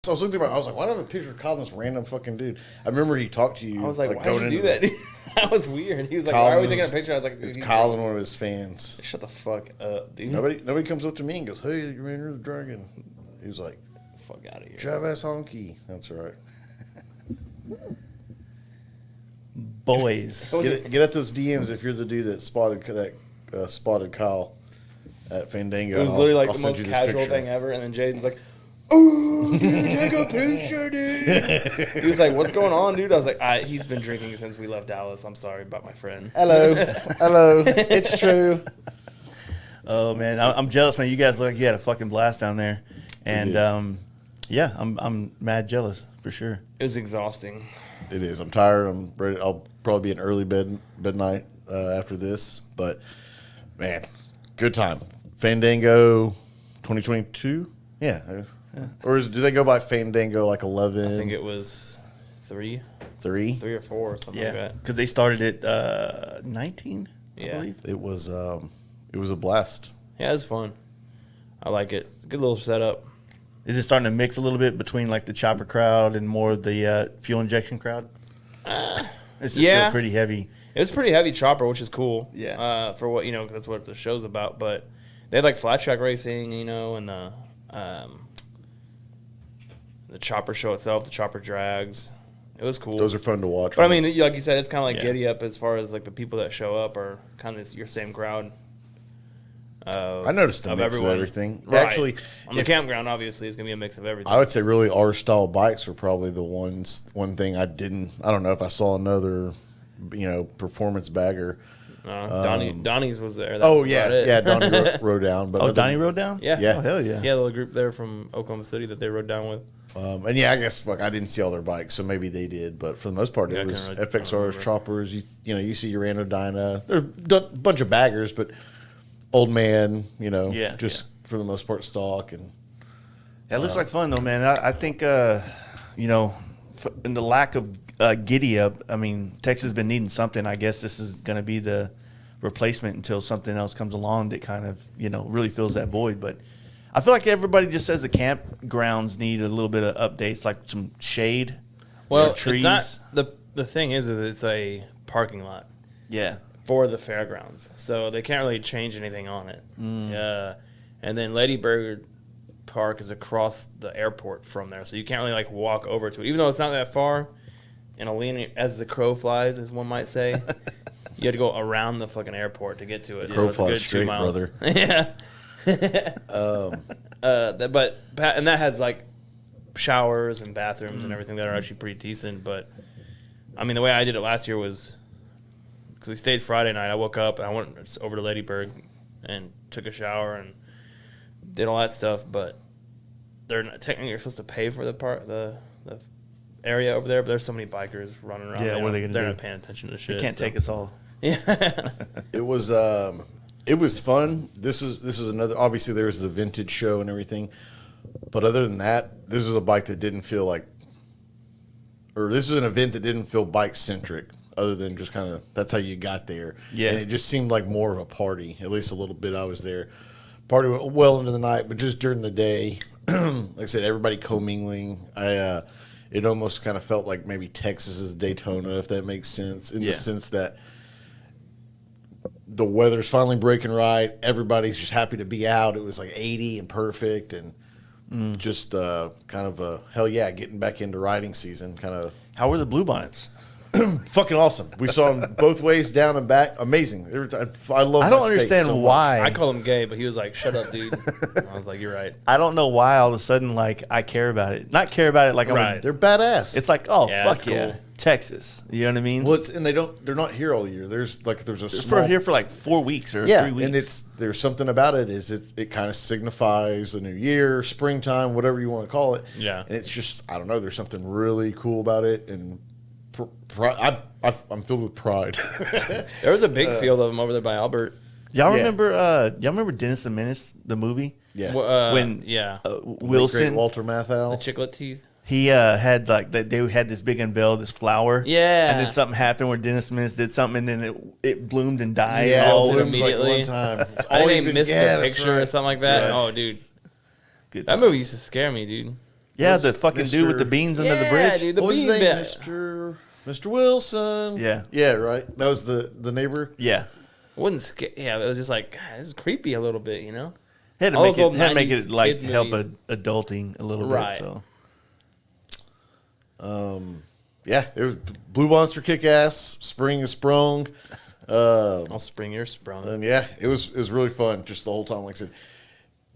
So I was looking at I was like, why do I have a picture of Colin, this random fucking dude? I remember he talked to you. I was like, why did you do that? That was weird. He was like, Colin why are we taking a picture? I was like, it's Colin, one of his fans. Shut the fuck up, dude. Nobody comes up to me and goes, hey, you're the dragon. He was like, fuck out of here. Travis Honky. That's right. Boys. Get at those DMs if you're the dude that spotted Kyle at Fandango. It was literally like the most casual thing ever, and then Jaden's like, "Oh, can you take a picture, dude?" He was like, "What's going on, dude?" I was like, "He's been drinking since we left Dallas. I'm sorry about my friend." Hello, it's true. Oh man, I'm jealous, man. You guys look like you had a fucking blast down there, and yeah, I'm mad jealous for sure. It was exhausting. It is. I'm tired. I'm ready. I'll probably be an early bed night after this, but man, good time. Fandango 2022. Yeah. Or do they go by Fandango like 11? I think it was 3 or 4 or something like that. Because they started at 19, I believe. It was a blast. Yeah, it was fun. I like it. It's a good little setup. Is it starting to mix a little bit between like the chopper crowd and more of the fuel injection crowd? It's just still pretty heavy. It was pretty heavy chopper, which is cool. Yeah. For what, that's what the show's about. But they had like flat track racing, and the chopper show itself, the chopper drags. It was cool. Those are fun to watch. But I mean, like you said, it's kind of like Giddy Up as far as like the people that show up are kind of your same crowd. I noticed a mix of everything. Right. Actually, on the campground, obviously, it's going to be a mix of everything. I would say really our style bikes were probably the one thing I don't know if I saw another, performance bagger. Donnie's was there. Donnie rode down. But Donnie rode down? Yeah. Yeah. Oh, hell yeah. Yeah, a little group there from Oklahoma City that they rode down with. And I guess I didn't see all their bikes, so maybe they did. But for the most part, it was FXRs, choppers. You see your Dyna. They're a bunch of baggers, but old man, for the most part stock. And it looks like fun though, man. I think in the lack of giddy up, I mean, Texas has been needing something. I guess this is going to be the replacement until something else comes along that kind of really fills that void. But I feel like everybody just says the campgrounds need a little bit of updates, like some shade, trees. It's not, the thing is it's a parking lot. Yeah. For the fairgrounds, so they can't really change anything on it. And then Lady Bird Park is across the airport from there, so you can't really like walk over to it, even though it's not that far. And as the crow flies, as one might say, you had to go around the fucking airport to get to it. Crow flies straight, brother. Yeah. And that has like showers and bathrooms and everything that are actually pretty decent. But I mean, the way I did it last year was. So we stayed Friday night. I woke up and I went over to Ladyburg and took a shower and did all that stuff. But technically you're supposed to pay for the area over there. But there's so many bikers running around. Yeah, what are they gonna do? They're not paying attention to shit. They can't take us all. Yeah, it was fun. This is another. Obviously, there was the vintage show and everything. But other than that, this is a bike that didn't feel like, or this is an event that didn't feel bike centric. Other than just kind of, that's how you got there. Yeah. And it just seemed like more of a party, at least a little bit I was there. Party went well into the night, but just during the day, like I said, everybody commingling. It almost kind of felt like maybe Texas is Daytona, if that makes sense, in the sense that the weather's finally breaking right. Everybody's just happy to be out. It was like 80 and perfect and just kind of a, hell yeah, getting back into riding season. Kind of. How were the Bluebonnets? Fucking awesome. We saw them both ways, down and back. Amazing. I love. I don't understand why. I call him gay, but he was like, "Shut up, dude." I was like, "You're right." I don't know why all of a sudden like I care about it. Not care about it like right. They're badass. It's like, oh yeah, fuck yeah, cool. Texas. You know what I mean? Well, they're not here all year. There's a small here for like 4 weeks or 3 weeks. And there's something about it it kind of signifies a new year, springtime, whatever you want to call it. Yeah. And it's just, I don't know. There's something really cool about it, and I'm filled with pride. There was a big field of them over there by Albert. Y'all remember Dennis the Menace, the movie? Yeah. When Wilson, Walter Matthau, the chiclet teeth. He had like that. They had this big unveil, this flower. Yeah. And then something happened where Dennis the Menace did something, and then it bloomed and died. Yeah, all bloomed immediately. like one time. I think they missed the picture right. or something like that. Right. Oh, dude, Good that times. movie used to scare me, dude. Yeah, the fucking dude with the beans under the bridge. Dude, the What was his bean name? bag. Mr. Wilson. Yeah. Yeah, right. That was the neighbor. Yeah. Wasn't scary. Yeah, it was just like, God, this is creepy a little bit, you know? Had to All make those old it, had to make 90s it like kids help movies. adulting a little Right. bit. So Yeah, it was Blue Monster kick ass. Spring is sprung. All spring ear sprung. And yeah, it was really fun just the whole time. Like I said,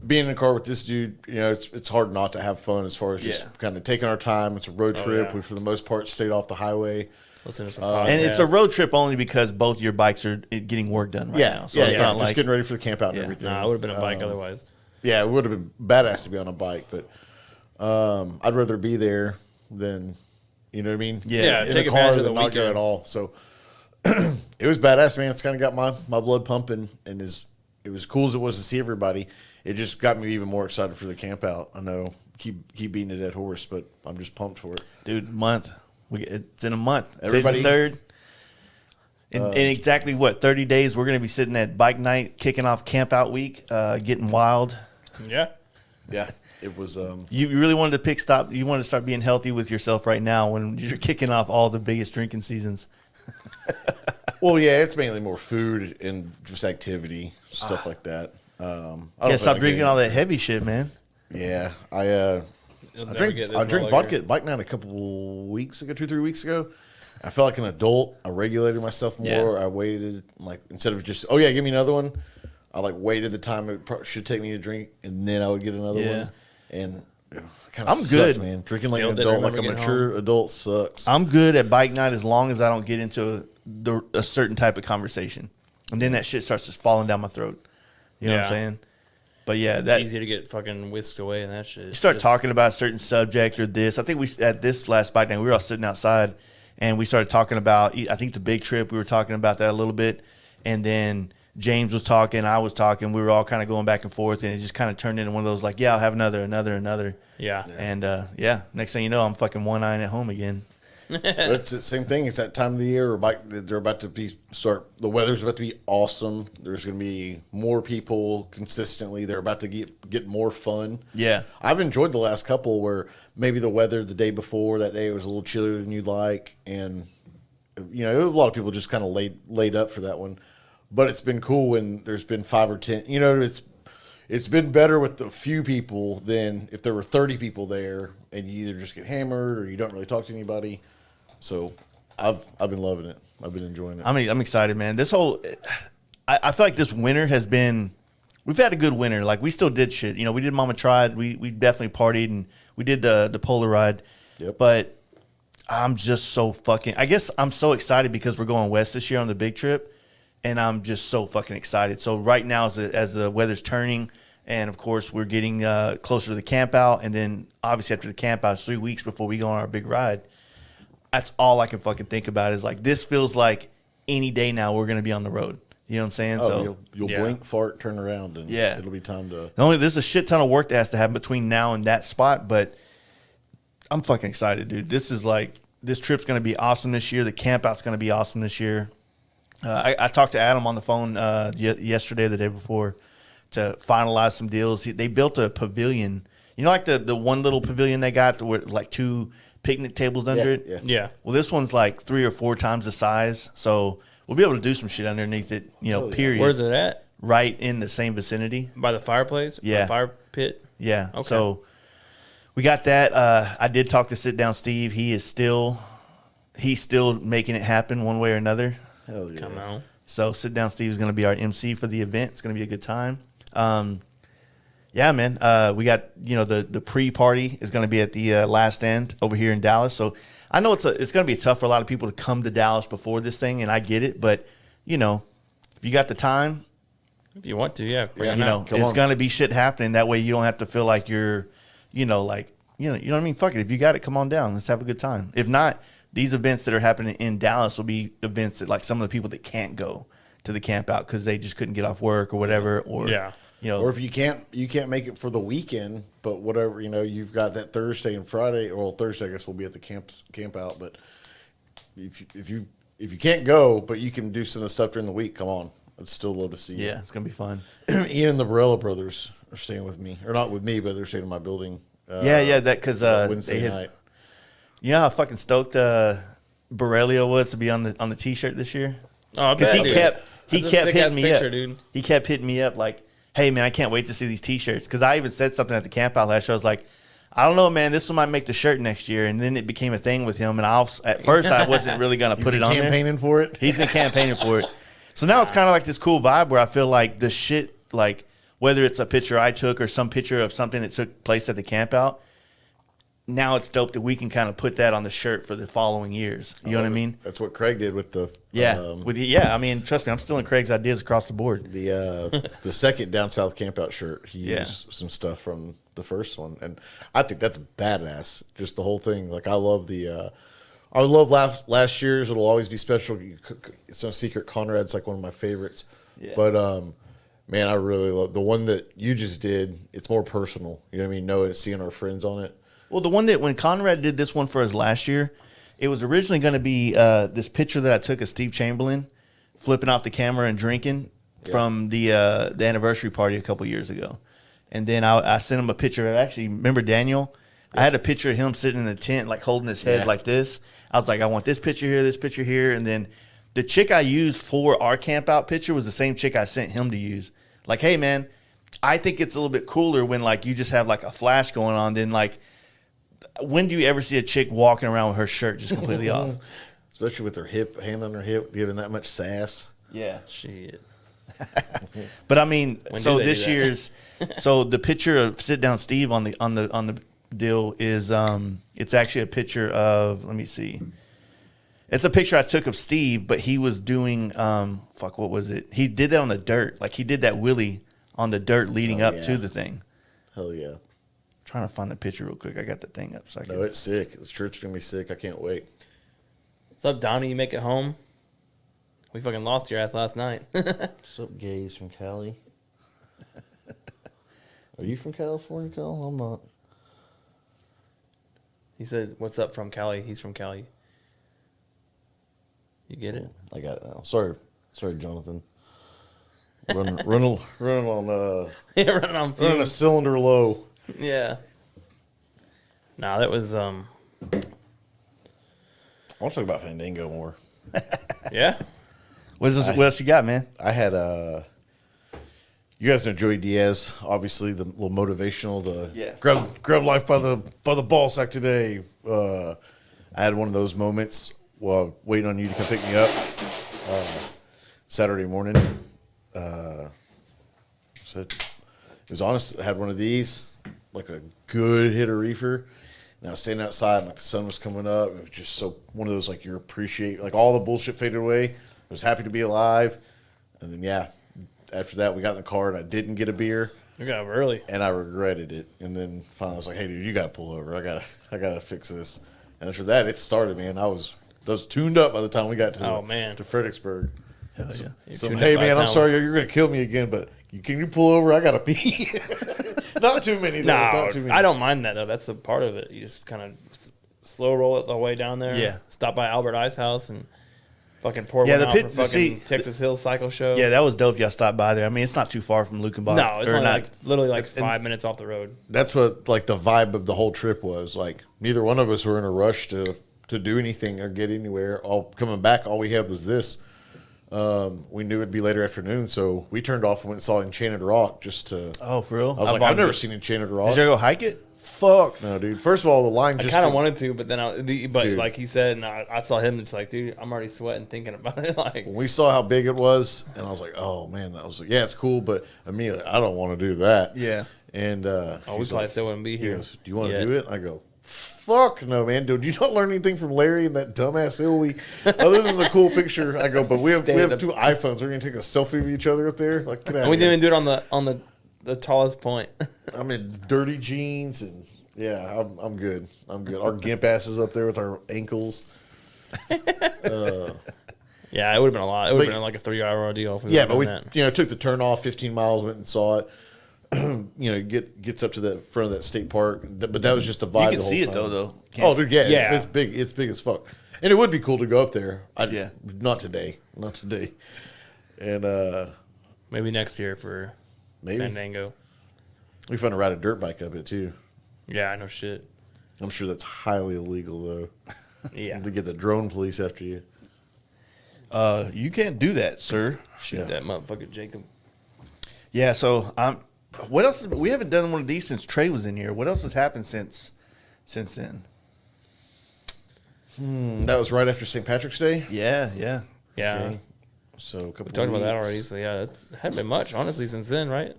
being in a car with this dude, you know, it's hard not to have fun as far as just Yeah. kind of taking our time. It's a road trip. yeah. We for the most part stayed off the highway. Listen to some podcasts. and it's a road trip only because both your bikes are getting work done right now. So it's not just like getting ready for the camp out and Yeah. everything. Nah, it would have been a bike otherwise. Yeah, it would have been badass to be on a bike, but I'd rather be there than, you know what I mean? Yeah, in take a car advantage of than the not go weekend. at all. So it was badass, man. It's kind of got my blood pumping, and it was cool as it was to see everybody. It just got me even more excited for the camp out. I know, keep beating a dead horse, but I'm just pumped for it. dude, month. It's in a month. Everybody- Today's the 3rd. In exactly 30 days, we're going to be sitting at bike night, kicking off camp out week, getting wild. Yeah. Yeah, it was. You really wanted to you wanted to start being healthy with yourself right now when you're kicking off all the biggest drinking seasons. Well, yeah, it's mainly more food and just activity stuff like that. I don't Yeah, think stop I drinking get- all that heavy shit, man. Yeah, I You'll never drink get this I drank much vodka longer. at bike night a couple weeks ago, 2-3 weeks ago. I felt like an adult. I regulated myself more. Yeah. I waited, like, instead of just, oh yeah, give me another one. I like waited the time it should take me to drink, and then I would get another Yeah. one. And kind I'm good. man. Drinking like Still an didn't adult, like a remember getting mature adult sucks. I'm good at bike night as long as I don't get into a certain type of conversation. And then that shit starts just falling down my throat. You know what I'm Yeah. saying? But yeah, It's that easy to get fucking whisked away and that shit. you start Just- talking about a certain subject or this. I think at this last bike night, we were all sitting outside and we started talking about, I think the big trip, we were talking about that a little bit. And then James was talking, I was talking, we were all kind of going back and forth, and it just kind of turned into one of those like, yeah, I'll have another. Yeah. And yeah, next thing you know, I'm fucking one-eyeing at home again. That's the same thing. It's that time of the year. They're about to the weather's about to be awesome. There's going to be more people consistently. They're about to get more fun. Yeah. I've enjoyed the last couple where maybe the weather the day before that day was a little chillier than you'd like, and you know, a lot of people just kind of laid up for that one. But it's been cool when there's been 5 or 10. You know, it's been better with a few people than if there were 30 people there and you either just get hammered or you don't really talk to anybody. So I've been loving it. I've been enjoying it. I mean, I'm excited, man. I feel like this winter has been, we've had a good winter. Like, we still did shit. You know, we did Mama Tried. We definitely partied, and we did the Polar Ride. Yep. But I'm just so I guess I'm so excited because we're going west this year on the big trip, and I'm just so fucking excited. So right now, as the weather's turning, and of course, we're getting closer to the camp out, and then obviously after the camp out, it's 3 weeks before we go on our big ride. That's all I can fucking think about is like, this feels like any day now we're going to be on the road. You know what I'm saying? Oh, so you'll Yeah. blink, fart, turn around, and Yeah. it'll be time to. there's a shit ton of work that has to happen between now and that spot, but I'm fucking excited, dude. This trip's going to be awesome this year. The camp out's going to be awesome this year. I talked to Adam on the phone yesterday, the day before, to finalize some deals. They built a pavilion. You know, like the one little pavilion they got where like 2 picnic tables under it? Yeah. Yeah. Well, this one's like 3 or 4 times the size, so we'll be able to do some shit underneath it, you know, Oh, yeah. period. Where's it at? Right in the same vicinity. By the fireplace? Yeah. The fire pit? Yeah. Okay. So we got that. I did talk to Sit Down Steve. He's still making it happen one way or another. Hell yeah. Come on. So Sit Down Steve is going to be our MC for the event. It's going to be a good time. Yeah, man. We got, you know, the pre-party is going to be at the last end over here in Dallas. So I know it's going to be tough for a lot of people to come to Dallas before this thing, and I get it. But, you know, if you got the time, If you want to, yeah. Bring Yeah, it you out. know, come it's on. going to be shit happening. That way you don't have to feel like you're, you know, like, you know what I mean? Fuck it. If you got it, come on down. Let's have a good time. If not, these events that are happening in Dallas will be events that like some of the people that can't go to the camp out because they just couldn't get off work or whatever. Or, Yeah. you know, Or if you can't make it for the weekend, but whatever, you know, you've got that Thursday and Friday. Or Thursday, I guess we'll be at the camp out. But if you can't go, but you can do some of the stuff during the week, come on. I'd still love to see you. yeah, it's going to be fun. Ian and the Barella brothers are staying with me, or not with me, but they're staying in my building. Yeah, that because Wednesday night. You know how fucking stoked Borrelio was to be on the T-shirt this year? Oh, Because he kept hitting me picture, up. dude. He kept hitting me up like, "Hey man, I can't wait to see these T-shirts." Because I even said something at the camp out last year. I was like, "I don't know, man. This one might make the shirt next year." And then it became a thing with him. And at first I wasn't really gonna put it on there. Campaigning for it. He's been campaigning for it. So now it's kind of like this cool vibe where I feel like the shit, like whether it's a picture I took or some picture of something that took place at the camp out. Now it's dope that we can kind of put that on the shirt for the following years. You know what I mean? That's what Craig did with the I mean, trust me, I'm stealing Craig's ideas across the board. the second down south campout shirt. He used some stuff from the first one, and I think that's badass. Just the whole thing. Like I love last year's. It'll always be special. It's no secret. Conrad's like one of my favorites. Yeah. But man, I really love the one that you just did. It's more personal. You know what I mean? Knowing seeing our friends on it. Well, the one that when Conrad did this one for us last year, it was originally going to be this picture that I took of Steve Chamberlain flipping off the camera and drinking from the anniversary party a couple years ago. And then I sent him a picture of actually, remember Daniel? I had a picture of him sitting in the tent, like holding his head like this. I was like, I want this picture here. And then the chick I used for our camp out picture was the same chick I sent him to use. Like, hey, man, I think it's a little bit cooler when like you just have like a flash going on than like, when do you ever see a chick walking around with her shirt just completely off? Especially with her hand on her hip, giving that much sass. Yeah. Shit. But I mean, When so do they this do that? year's, so the picture of sit down Steve on the deal is it's actually a picture of, let me see. It's a picture I took of Steve, but he was doing what was it? He did that on the dirt. Like he did that wheelie on the dirt leading up to the thing. Hell yeah. Trying to find the picture real quick. I got the thing up so I can. No, it's sick. The shirt's gonna be sick. I can't wait. What's up, Donnie? You make it home? We fucking lost your ass last night. What's up, gays from Cali? Are you from California, Cal? I'm not. He said, "What's up from Cali?" He's from Cali. You get it? I got it now. Sorry, Jonathan. Running on Yeah, running on running a fumes. cylinder low. Yeah. Nah, that was I want to talk about Fandango more. yeah. What else you got, man? I had you guys know Joey Diaz, obviously the little motivational, grab life by the ball sack today. I had one of those moments while waiting on you to come pick me up Saturday morning. So it was honest. I had one of these, like a good hit of reefer. And I was standing outside, like the sun was coming up. It was just so one of those like you appreciate, like all the bullshit faded away. I was happy to be alive. And then after that we got in the car and I didn't get a beer. You got up early. And I regretted it. And then finally I was like, hey dude, you gotta pull over. I gotta fix this. And after that it started, man. I was tuned up by the time we got to Fredericksburg. Hell yeah. So hey man, I'm sorry you're gonna kill me again, but can you pull over? I gotta pee. Not too many though. No, Not too many. I don't mind that though. That's the part of it. You just kind of slow roll it the way down there. Yeah. Stop by Albert Ice House and fucking pour Yeah, one the out pit- for fucking see, Texas Hill Cycle Show. Yeah, that was dope. Y'all stopped by there. I mean, it's not too far from Lukenbach. No, it's or only not. like literally like 5 minutes off the road. That's what like the vibe of the whole trip was. Like neither one of us were in a rush to do anything or get anywhere. All coming back, all we had was this. We knew it'd be later afternoon, so we turned off and went and saw Enchanted Rock just to. Oh, for real? I was like, I've never seen Enchanted Rock. Did you go hike it? Fuck no, dude. First of all, the line I just kind of wanted to, but then Dude. like he said, and I saw him. It's like, dude, I'm already sweating thinking about it. Like, when we saw how big it was, and I was like, oh man, that was like, yeah, it's cool, but immediately I don't want to do that. Yeah. And we he's probably like, still wouldn't be he here. goes, do you want to yet. do it? I go, fuck no, man. Dude, you don't learn anything from Larry and that dumbass Illy other than the cool picture. I go, but we have Stay at the- two iPhones. We're gonna take a selfie of each other up there. Like, get out And we of here. didn't even do it on the tallest point. I'm in dirty jeans and yeah, I'm good. I'm good. Our gimp asses up there with our ankles. Yeah, it would have been a lot. It would have been like a 3-hour ordeal. If we Yeah, would've but we done that. took the turn off 15 miles, went and saw it. Gets up to the front of that state park, but that was just the vibe. You can the whole see it time. though. Oh, dude, yeah, Yeah. it's big. It's big as fuck, and it would be cool to go up there. Yeah. not today, and Maybe next year for maybe Fandango. we fun to ride a dirt bike up it too. Yeah, I know shit. I'm sure that's highly illegal though. Yeah. To get the drone police after you. You can't do that, sir. Shoot that motherfucker, Jacob. Yeah. So what else? We haven't done one of these since Trey was in here. What else has happened since then? That was right after St. Patrick's Day. Yeah. Yeah. Okay. So a couple. We talked about that weeks. already. So yeah, it hasn't been much honestly since then, right?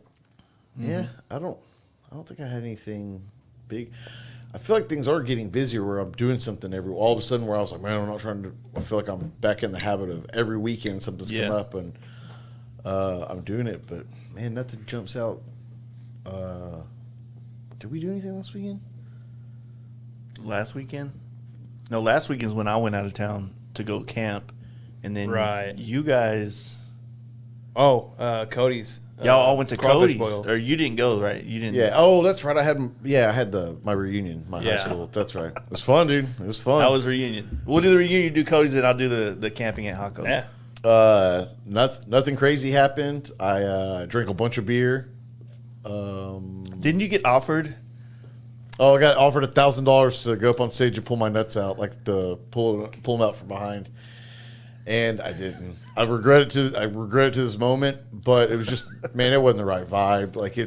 Yeah, I don't think I had anything big. I feel like things are getting busier where I'm doing something all of a sudden where I was like, man, I'm not trying to. I feel like I'm back in the habit of every weekend something's come up and I'm doing it, but man, nothing jumps out. Did we do anything last weekend? Last weekend? No, last weekend is when I went out of town to go camp, and then you guys. Oh, Cody's. Y'all all went to crawfish Cody's, boil. or you didn't go, right? You didn't. Yeah. Oh, that's right. I had my reunion, my high school. That's right. It was fun, dude. It was fun. That was reunion. We'll do the reunion. You do Cody's, and I'll do the camping at Hot Cody's. Yeah. Nothing crazy happened. I drank a bunch of beer. Didn't you get offered? Oh, I got offered $1,000 to go up on stage and pull my nuts out, like to pull them out from behind, and I didn't. I regret it to this moment, but it was just, man, it wasn't the right vibe. Like I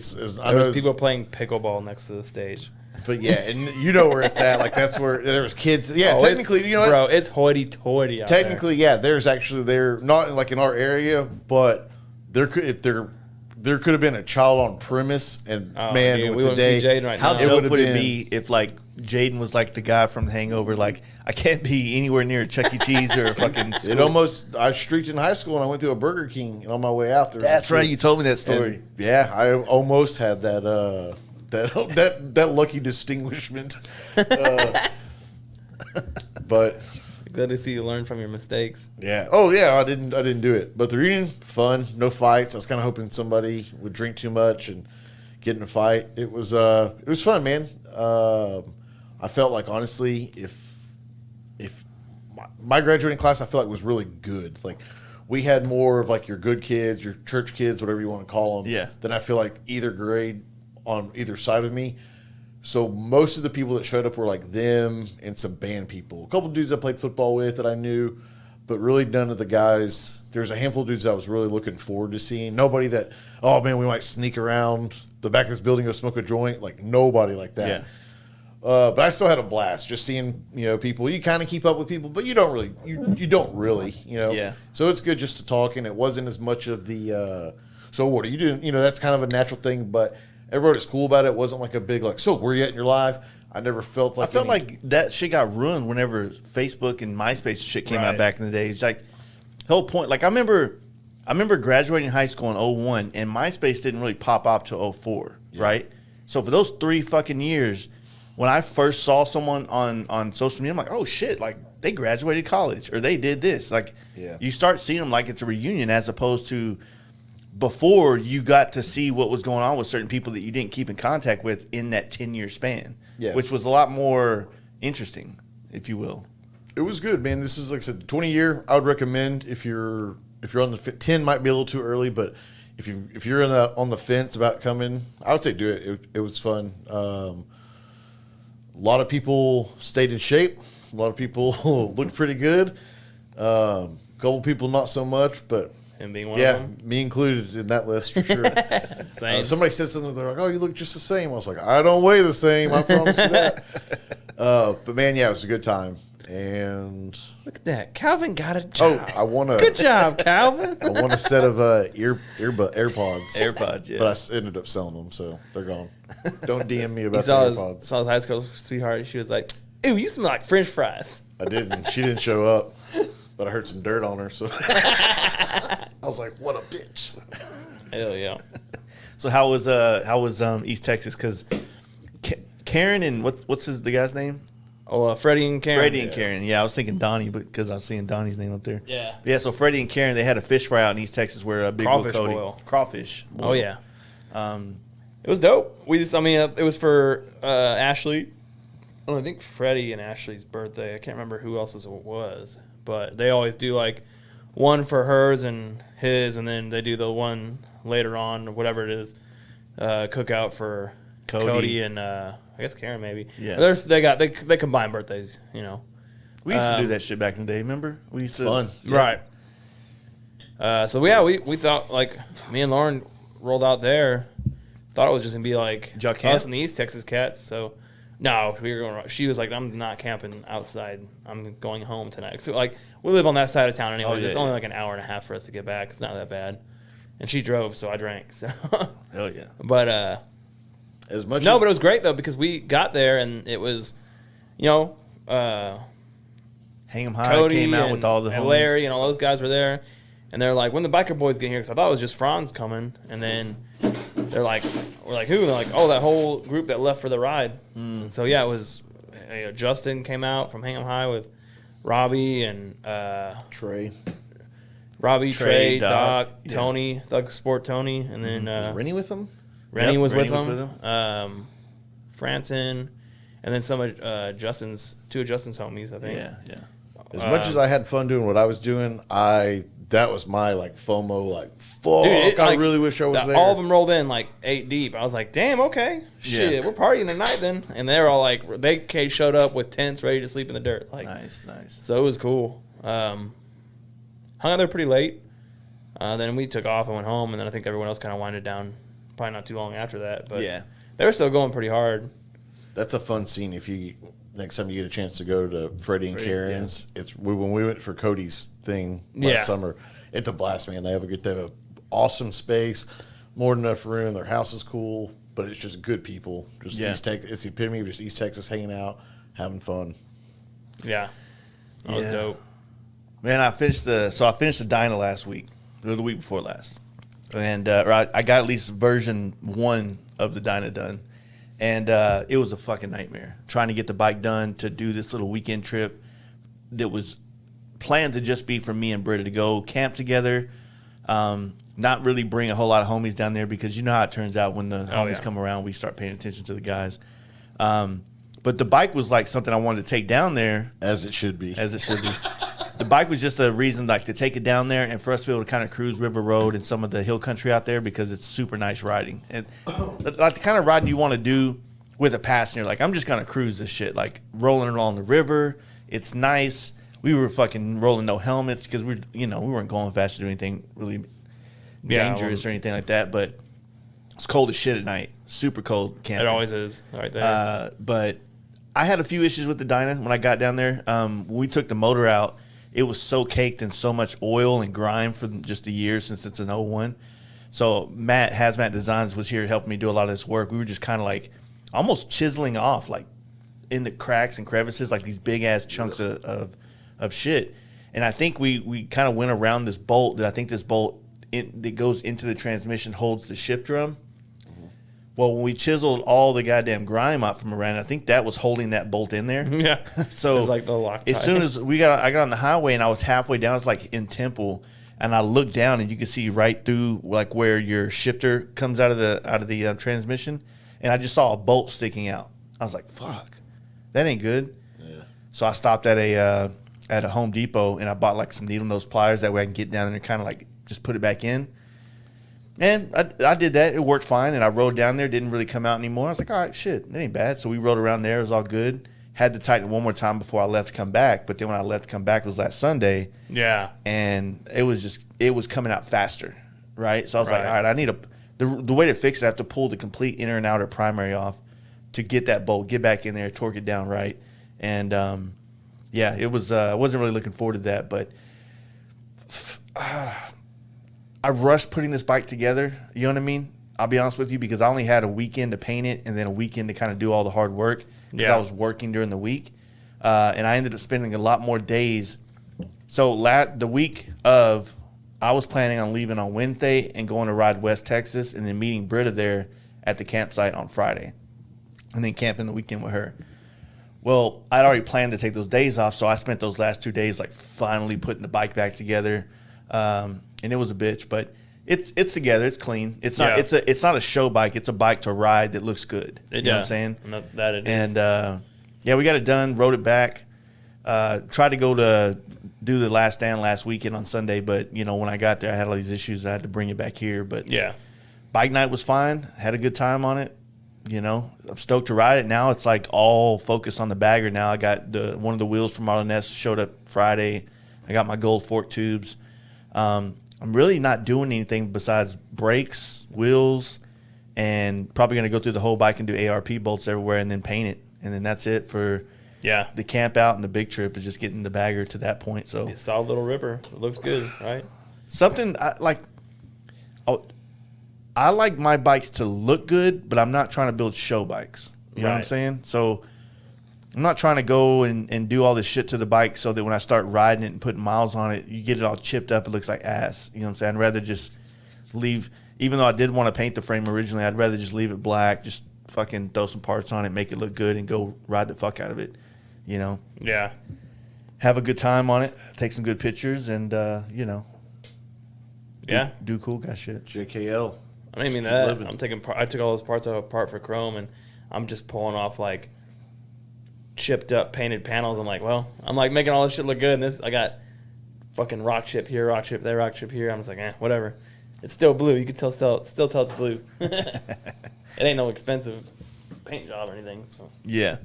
There know was people playing pickleball next to the stage. but yeah, and you know where it's at. Like that's where there was kids. Yeah, Oh, technically, you know, bro, it's hoity-toity out technically, yeah. There's actually not like in our area, but there could have been a child on premise, and man, dude, with we wouldn't today, see Jaden right How now. dope would it be if like Jaden was like the guy from The Hangover? Like I can't be anywhere near a Chuck E. Cheese or a fucking. I streaked in high school and I went to a Burger King, and on my way out there. That's right. You told me that story. And, yeah, I almost had that lucky distinguishment, but. Glad to see you learn from your mistakes. Yeah. Oh, yeah. I didn't do it. But the reunion, fun. No fights. I was kind of hoping somebody would drink too much and get in a fight. It was fun, man. I felt like honestly, if my graduating class, I feel like was really good. Like we had more of like your good kids, your church kids, whatever you want to call them. Yeah. Than I feel like either grade on either side of me. So most of the people that showed up were like them and some band people. A couple of dudes I played football with that I knew, but really none of the guys. There's a handful of dudes I was really looking forward to seeing. Nobody that, oh man, we might sneak around the back of this building, go smoke a joint. Like nobody like that. Yeah. But I still had a blast just seeing, people. You kind of keep up with people, but you don't really, you don't really, Yeah. So it's good just to talk, and it wasn't as much of the, so what are you doing? That's kind of a natural thing, but everybody was cool about it. It wasn't like a big, like, so where you at in your life? I never felt like I felt like that shit got ruined whenever Facebook and MySpace shit came out Right. back in the day. It's like the whole point. Like I remember graduating high school in 01 and MySpace didn't really pop up to 04, right? So for those 3 fucking years, when I first saw someone on social media, I'm like, oh shit, like they graduated college or they did this. Like you start seeing them like it's a reunion as opposed to before you got to see what was going on with certain people that you didn't keep in contact with in that 10-year span, which was a lot more interesting, if you will. It was good, man. This is, like I said, 20-year. I would recommend if you're on the 10 might be a little too early, but if you're on the fence about coming, I would say do it. It was fun. A lot of people stayed in shape. A lot of people looked pretty good. A couple people not so much, but Him being one of them. me included in that list for sure. Same. Somebody said something. They're like, "Oh, you look just the same." I was like, "I don't weigh the same. I promise you that." But man, yeah, it was a good time. And Look at that. Calvin got a job. I won a Good job, Calvin. I won a set of AirPods. AirPods, yeah. But I ended up selling them, so they're gone. Don't DM me He about the saw AirPods. his high school sweetheart. She was like, "Ooh, you smell like French fries." I didn't. She didn't show up, but I heard some dirt on her, so I was like, "What a bitch!" Hell yeah. So how was East Texas? Because Karen and what's the guy's name? Oh, Freddie and Karen. Freddie and Karen. Yeah, I was thinking Donnie, but because I was seeing Donnie's name up there. Yeah. Yeah. So Freddie and Karen, they had a fish fry out in East Texas where Big Crawfish Will Cody boil. crawfish. Boil. Oh yeah. Um, It was dope. It was for Ashley. Well, I think Freddie and Ashley's birthday. I can't remember who else's it was, but they always do like one for hers and his, and then they do the one later on, whatever it is, cookout for Cody. Cody and I guess Karen maybe. Yeah. They combine birthdays, you know. We used to do that shit back in the day. Remember? We used to. Fun. Yeah. Right. So yeah, we thought like me and Lauren rolled out there. Thought it was just gonna be like us and the East Texas cats. So no, we were going. She was like, "I'm not camping outside. I'm going home tonight." So like we live on that side of town anyway. Oh, yeah, it's only like an hour and a half for us to get back. It's not that bad. And she drove, so I drank. So hell yeah. But as much. but it was great though because we got there and it was, you know, Hang 'em High Cody came out with all the and homies. Larry and all those guys were there. And they're like, when the biker boys get here, because I thought it was just Franz coming. And then they're like, we're like, who? And they're like, oh, that whole group that left for the ride. So, yeah, it was Justin came out from Hang 'em High with Robbie and Trey. Trey, Doc, yeah. Tony, Thug Sport Tony. And then Was Rennie with them? Rennie was with Rennie them. Franson. And then two of Justin's homies, I think. Yeah, yeah. As much as I had fun doing what I was doing, that was my like FOMO. Like, fuck, Dude, I really wish I was there. All of them rolled in like 8 deep. I was like, damn, okay, shit, we're partying tonight then. And they're all like, they showed up with tents ready to sleep in the dirt. Like, Nice. So it was cool. Hung out there pretty late. Then we took off and went home, and then I think everyone else kind of winded down. Probably not too long after that, but Yeah. they were still going pretty hard. That's a fun scene. If you next time you get a chance to go to Freddie and Karen's, when we went for Cody's thing last summer. It's a blast, man. They have an awesome space, more than enough room. Their house is cool, but it's just good people. Just East Texas. It's the epitome of just East Texas hanging out, having fun. Yeah, that was dope. Man, I finished the Dyna last week, or the week before last, and I got at least version 1 of the Dyna done. And it was a fucking nightmare trying to get the bike done to do this little weekend trip that was planned to just be for me and Britta to go camp together, not really bring a whole lot of homies down there because you know how it turns out when the homies come around, we start paying attention to the guys. But the bike was like something I wanted to take down there. As it should be. The bike was just a reason like to take it down there and for us to be able to kind of cruise River Road and some of the hill country out there because it's super nice riding. And like the kind of riding you want to do with a passenger. Like I'm just going to cruise this shit, like rolling along the river. It's nice. We were fucking rolling no helmets because we weren't going fast to do anything really dangerous or anything like that. But it's cold as shit at night. Super cold camping. It always is right there. But I had a few issues with the Dyna when I got down there. When we took the motor out, it was so caked in so much oil and grime for just the years since it's an 01. So Matt, Hazmat Designs, was here helping me do a lot of this work. We were just kind of like almost chiseling off like in the cracks and crevices like these big-ass chunks of shit. And I think we kind of went around this bolt that I think this bolt that goes into the transmission holds the shift drum. Well, when we chiseled all the goddamn grime out from around, I think that was holding that bolt in there. Yeah. So it's like the Loctite. As soon as I got on the highway and I was halfway down, it's like in Temple, and I looked down and you could see right through like where your shifter comes out of the transmission, and I just saw a bolt sticking out. I was like, "Fuck, that ain't good." Yeah. So I stopped at a Home Depot and I bought like some needle nose pliers that way I can get down there and kind of like just put it back in. And I did that. It worked fine. And I rode down there. Didn't really come out anymore. I was like, all right, shit, that ain't bad. So we rode around there. It was all good. Had to tighten it one more time before I left to come back. But then when I left to come back, it was last Sunday. Yeah. And it was coming out faster, right? So I was like, all right, I need the way to fix it, I have to pull the complete inner and outer primary off to get that bolt, get back in there, torque it down right. And, it was I wasn't really looking forward to that. But I rushed putting this bike together, you know what I mean? I'll be honest with you, because I only had a weekend to paint it and then a weekend to kind of do all the hard work because I was working during the week. And I ended up spending a lot more days. So the week of, I was planning on leaving on Wednesday and going to ride West Texas and then meeting Britta there at the campsite on Friday and then camping the weekend with her. Well, I'd already planned to take those days off, so I spent those last 2 days like finally putting the bike back together. And it was a bitch, but it's together. It's clean. It's not. It's not a show bike. It's a bike to ride that looks good. You know what I'm saying? And that it is. And we got it done. Rode it back. Tried to go to do the last stand last weekend on Sunday, but when I got there, I had all these issues. I had to bring it back here. But yeah, bike night was fine. Had a good time on it. You know, I'm stoked to ride it. Now it's like all focused on the bagger. Now I got one of the wheels from Marlin S showed up Friday. I got my gold fork tubes. I'm really not doing anything besides brakes, wheels, and probably going to go through the whole bike and do ARP bolts everywhere and then paint it. And then that's it for the camp out and the big trip is just getting the bagger to that point. So It's a solid little ripper. It looks good, right? something I like my bikes to look good, but I'm not trying to build show bikes. You know what I'm Right. saying? So I'm not trying to go and do all this shit to the bike so that when I start riding it and putting miles on it, you get it all chipped up. It looks like ass. You know what I'm saying? I'd rather just leave, even though I did want to paint the frame originally, I'd rather just leave it black, just fucking throw some parts on it, make it look good, and go ride the fuck out of it. You know? Yeah. Have a good time on it, take some good pictures, and, you know, do cool guy shit. JKL. I don't even mean Just that. keep living. I took all those parts apart for chrome, and I'm just pulling off like chipped up painted panels. I'm like making all this shit look good. And this, I got fucking rock chip here, rock chip there, rock chip here. I'm just like, whatever. It's still blue. You can still tell it's blue. It ain't no expensive paint job or anything. So Yeah.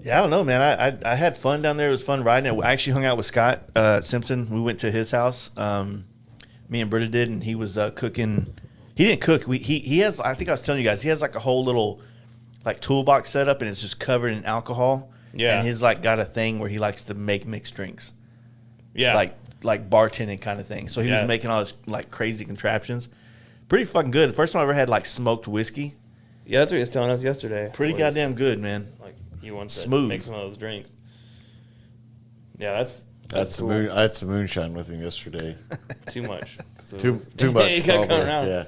Yeah, I don't know, man. I had fun down there. It was fun riding it. I actually hung out with Scott Simpson. We went to his house. Me and Britta did, and he was cooking. He didn't cook. He has, I think I was telling you guys, he has like a whole little like toolbox set up, and it's just covered in alcohol. Yeah. And he's like got a thing where he likes to make mixed drinks. yeah, Like bartending kind of thing. So he was making all this like crazy contraptions. Pretty fucking good. The first time I ever had like smoked whiskey. yeah. That's what he was telling us yesterday. Pretty was, goddamn good, man. Like he wants to Smooth. make some of those drinks. Yeah, that's I had some moonshine with him yesterday. too much. So Too much. You gotta come probably. around. Yeah.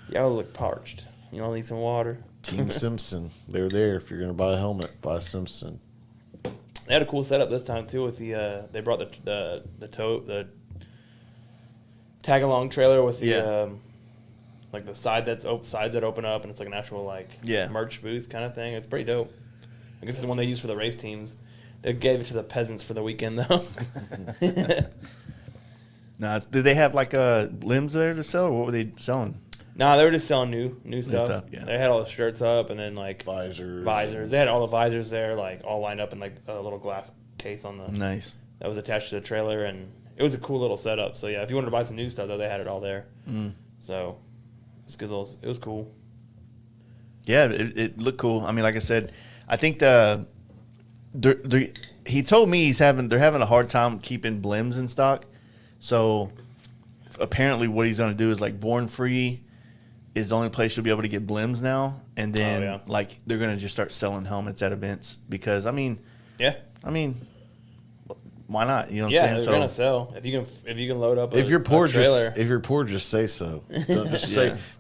Y'all look parched. You all need some water. Team Simpson. They're there. If you're gonna buy a helmet, buy Simpson. They had a cool setup this time too with the they brought the tag along trailer with the like the sides that open up and it's like an actual like merch booth kind of thing. It's pretty dope. I guess it's the one they use for the race teams. They gave it to the peasants for the weekend though. Now, did they have like limbs there to sell, or what were they selling? Nah, they were just selling new stuff. Yeah. They had all the shirts up and then like Visors. They had all the visors there, like all lined up in like a little glass case on the Nice. that was attached to the trailer, and it was a cool little setup. So yeah, if you wanted to buy some new stuff though, they had it all there. So it was it was cool. Yeah, it looked cool. I mean, like I said, I think he told me they're having a hard time keeping blims in stock. So apparently, what he's going to do is like Born Free is the only place you'll be able to get blims now, and then like they're going to just start selling helmets at events because I mean, why not? You know what I'm saying? They're gonna sell if you can load up. If you're poor, a trailer. just say so. Don't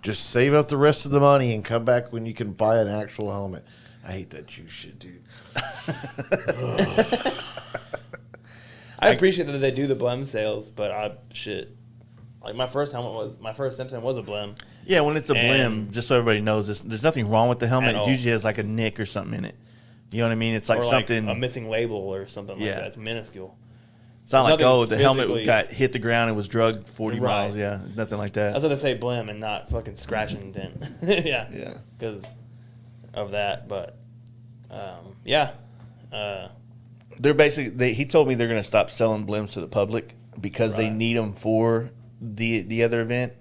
just save up the rest of the money and come back when you can buy an actual helmet. I hate that Jew shit, dude. I appreciate that they do the blem sales, but like my first Simpson was a blem. Yeah, when it's a blim, just so everybody knows, there's nothing wrong with the helmet. It usually has like a nick or something in it. You know what I mean? It's like Or something a missing label or something like that. It's minuscule. It's not like, nothing the helmet physically- got hit the ground and was drugged 40 Right. miles. Yeah, nothing like that. That's why they say blem and not fucking scratch and dent. Yeah. Because of that. But They're basically, he told me they're going to stop selling blims to the public because they need them for the other event.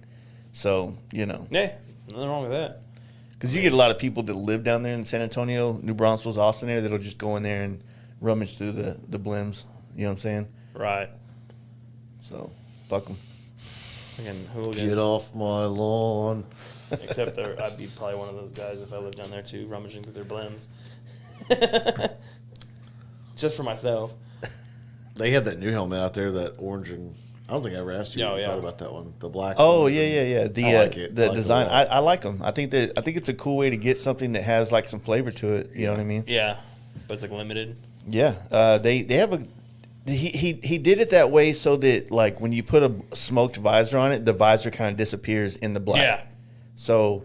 So, you know. Yeah, nothing wrong with that. Because you get a lot of people that live down there in San Antonio, New Braunfels, Austin area, that'll just go in there and rummage through the blims. You know what I'm saying? Right. So, fuck them. Fucking hooligan. Get off my lawn. Except I'd be probably one of those guys if I lived down there too, rummaging through their blims. Just for myself. They had that new helmet out there, that orange and I don't think I ever asked you. Oh, yeah. Thought about that one, the black. Oh one. yeah. The I like it. the I like it design, a lot. I like them. I think it's a cool way to get something that has like some flavor to it. You know what I mean? Yeah, but it's like limited. Yeah. They have a. He did it that way so that like when you put a smoked visor on it, the visor kind of disappears in the black. Yeah. So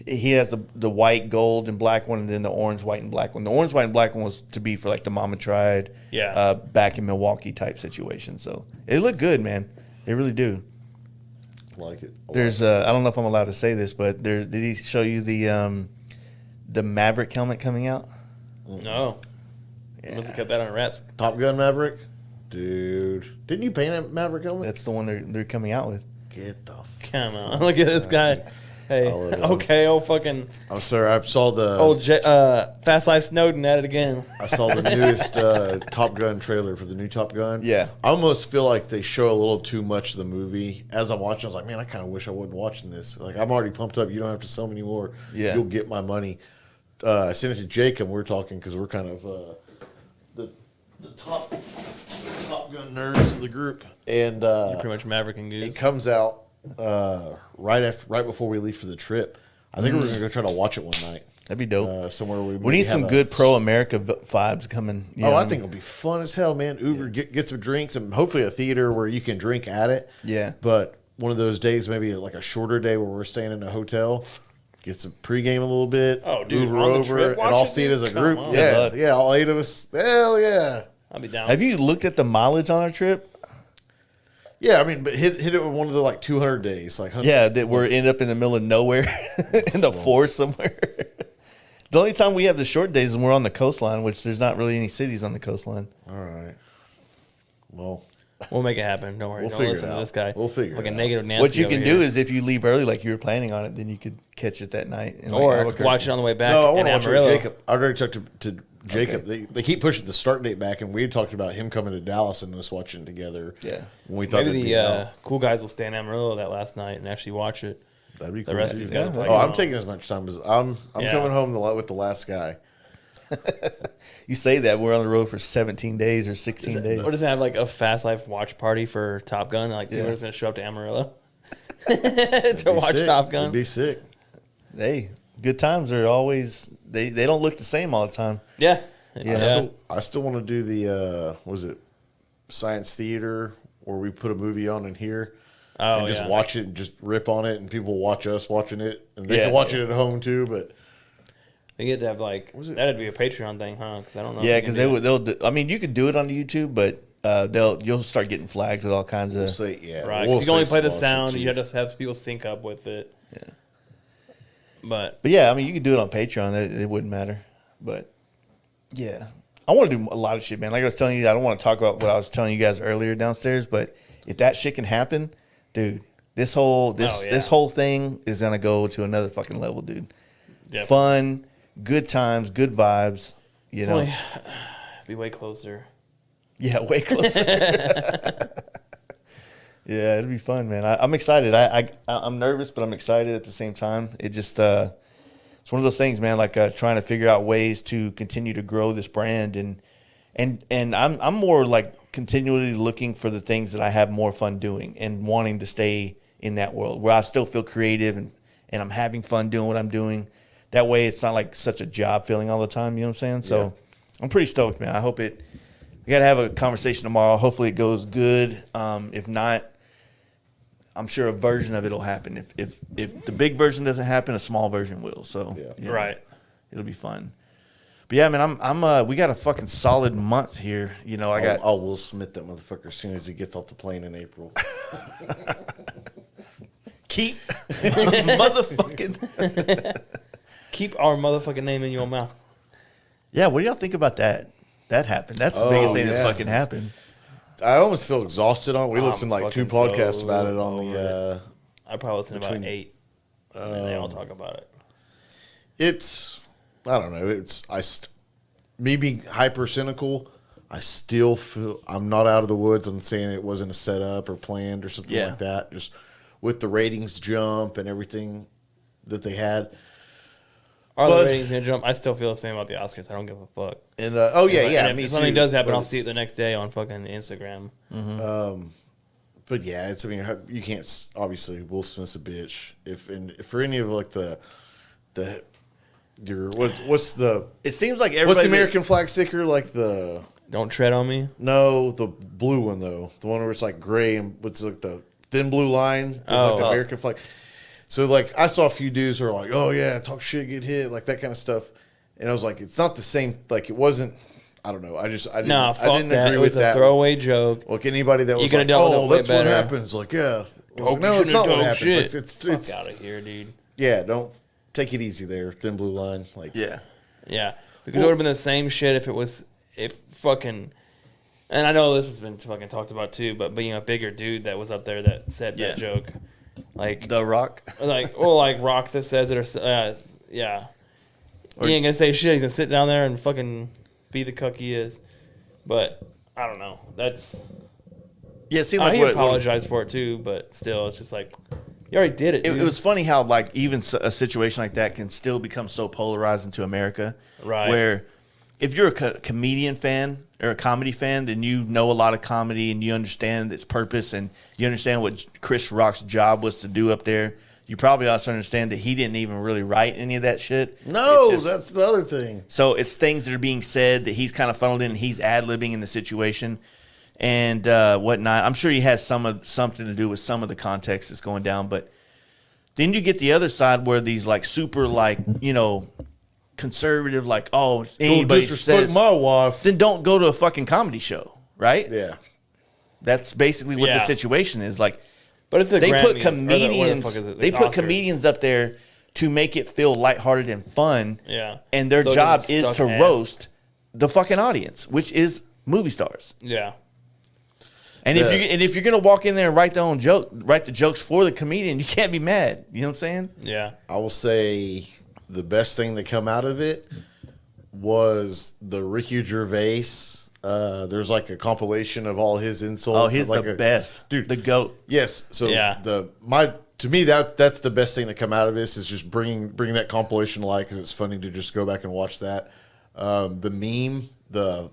he has the white, gold, and black one, and then the orange, white, and black one. The orange, white, and black one was to be for like the Mama Tried, back in Milwaukee type situation. So it looked good, man. They really do. Like it. There's I don't know if I'm allowed to say this, but did he show you the the Maverick helmet coming out? No. Yeah. Must have kept that on wraps. Top Gun Maverick? Dude. Didn't you paint a Maverick helmet? That's the one they're coming out with. Get the Come on. Look at this guy. Hey. Okay, old fucking... I'm sorry, I saw the... Old Fast Life Snowden at it again. I saw the newest Top Gun trailer for the new Top Gun. Yeah. I almost feel like they show a little too much of the movie. As I'm watching, I was like, man, I kind of wish I wasn't watching this. Like, I'm already pumped up. You don't have to sell me anymore. Yeah. You'll get my money. I sent it to Jake, and we're talking because we're kind of the top Gun nerds of the group. And You're pretty much Maverick and Goose. it comes out right before we leave for the trip. I think we're going to go try to watch it one night. That'd be dope. Somewhere we We need some good pro-America vibes coming. You know I what think it'll be fun as hell, man. Uber, get some drinks, and hopefully a theater where you can drink at it. Yeah. But one of those days, maybe like a shorter day where we're staying in a hotel, get some pregame a little bit. Oh, dude, Uber on the over trip, and watch all it, see it dude. as a Come group. on. Yeah, all 8 of us. Hell yeah. I'll be down. Have you looked at the mileage on our trip? Yeah, I mean, but hit it with one of the like 200 days. Like 100. Yeah, that we're end up in the middle of nowhere in the forest somewhere. The only time we have the short days is when we're on the coastline, which there's not really any cities on the coastline. All right. Well, We'll make it happen. Don't worry. We'll Don't figure listen it to out. this guy. We'll figure like it a out. negative Nancy What you over can here. do is if you leave early like you were planning on it, then you could catch it that night. In, like, or Albuquerque. watch it on the way back no, I in want to watch it with Amarillo. Jacob. I already talked to Jacob. Okay. They keep pushing the start date back, and we had talked about him coming to Dallas and us watching together. Yeah. When we thought Maybe it'd be the out. cool guys will stay in Amarillo that last night and actually watch it. That'd be The cool. rest of these guys will Yeah. probably I'm go taking home. as much time as I'm Yeah. coming home with the last guy. You say that we're on the road for 17 days or 16 days. Or does it have like a Fast Life watch party for Top Gun? Like people Yeah. are just gonna show up to Amarillo to watch Sick. Top Gun. It'd be sick. Hey, good times are always they don't look the same all the time. Yeah, Yeah. I still want to do the what was it, Science Theater, where we put a movie on in here Oh, and just yeah. watch it and just rip on it, and people watch us watching it, and they Yeah. can watch it at home too. But They get to have like Was it- that'd be a Patreon thing, huh? Because I don't know. Yeah, if you because can do they'll do, I mean, you could do it on the YouTube, but you'll start getting flagged with all kinds we'll of. say yeah, it. Right, we'll because you can only say play the some sound. shit, You too. have to have people sync up with it. Yeah. But But yeah, I mean, you could do it on Patreon. It wouldn't matter. But yeah, I want to do a lot of shit, man. Like I was telling you, I don't want to talk about what I was telling you guys earlier downstairs. But if that shit can happen, dude, this whole thing is gonna go to another fucking level, dude. yeah, Fun, good times, good vibes. You it's know, only be way closer. yeah, way closer. Yeah, it'll be fun, man. I'm excited. I'm nervous, but I'm excited at the same time. It just it's one of those things, man. Like trying to figure out ways to continue to grow this brand, and I'm more like continually looking for the things that I have more fun doing and wanting to stay in that world where I still feel creative and I'm having fun doing what I'm doing. That way, it's not like such a job feeling all the time. You know what I'm saying? So I'm pretty stoked, man. I hope we got to have a conversation tomorrow. Hopefully, it goes good. If not, I'm sure a version of it will happen. If the big version doesn't happen, a small version will. So you know, Right. it'll be fun. But yeah, man, I'm we got a fucking solid month here. You know, I got I'll Will Smith that motherfucker as soon as he gets off the plane in April. keep motherfucking. Keep our motherfucking name in your mouth. Yeah, what do y'all think about that? That happened. That's the biggest thing that yeah. fucking happened. I almost feel exhausted on it. We I'm listened to like 2 fucking podcasts so about it on over the. I probably listen to about between- 8, and they all talk about it. It's I don't know. Me being hyper cynical. I still feel I'm not out of the woods on saying it wasn't a setup or planned or something Yeah. like that. Just with the ratings jump and everything that they had. Are But- the ratings gonna jump? I still feel the same about the Oscars. I don't give a fuck. And And if me something too, does happen, but I'll see it it's- the next day on fucking Instagram. But yeah, it's. I mean, you can't. Obviously, Will Smith's a bitch. If for any of like what's the It seems like everybody. what's the American flag sticker like the Don't tread on me. no the blue one though, the one where it's like gray and what's like the thin blue line is like the Oh. American flag. So like I saw a few dudes who are like, oh yeah, talk shit, get hit, like that kind of stuff, and I was like, it's not the same. Like it wasn't. I don't know. I didn't. Nah, I fuck didn't that. agree It was with a that. throwaway joke. Like anybody that was could've like, dealt with oh, it way that's better. what happens. Like, yeah. I was Oh, like, no, you it's should've not what done happens. shit. Like, it's Fuck out of here, dude. yeah. Don't take it easy there, thin blue line. Like, Yeah. Yeah, because it would have been the same shit if fucking. And I know this has been fucking talked about too, but being a bigger dude that was up there that said that joke, like The Rock. like Rock that says it, or yeah, he ain't gonna say shit. He's gonna sit down there and fucking be the cuck he is. But I don't know. That's Yeah, it seemed like he apologized for it too, but still, it's just like you already did it. It was funny how like even a situation like that can still become so polarizing to America, Right. Where if you're a comedian fan or a comedy fan, then you know a lot of comedy and you understand its purpose and you understand what Chris Rock's job was to do up there. You probably also understand that he didn't even really write any of that shit. no, It's just- that's the other thing. so it's things that are being said that he's kind of funneled in. And he's ad-libbing in the situation and whatnot. I'm sure he has something to do with some of the context that's going down. But then you get the other side where these like super like, conservative, like, oh, anybody disrespect says, my wife. then don't go to a fucking comedy show, right? Yeah. That's basically what the Yeah. situation is. Like, but it's the they put Grammys, or what the comedians, fuck is it? they The put Oscars. comedians up there to make it feel lighthearted and fun. Yeah. And their So it job doesn't is suck to ass. roast the fucking audience, which is movie stars. Yeah. And if you're gonna walk in there and write the jokes for the comedian, you can't be mad. You know what I'm saying? Yeah. I will say the best thing that come out of it was the Ricky Gervais. There's like a compilation of all his insults. Oh, he's like the best, dude. the GOAT. Yes. So Yeah. to me that's the best thing that come out of this is just bringing that compilation to light because it's funny to just go back and watch that. The meme, the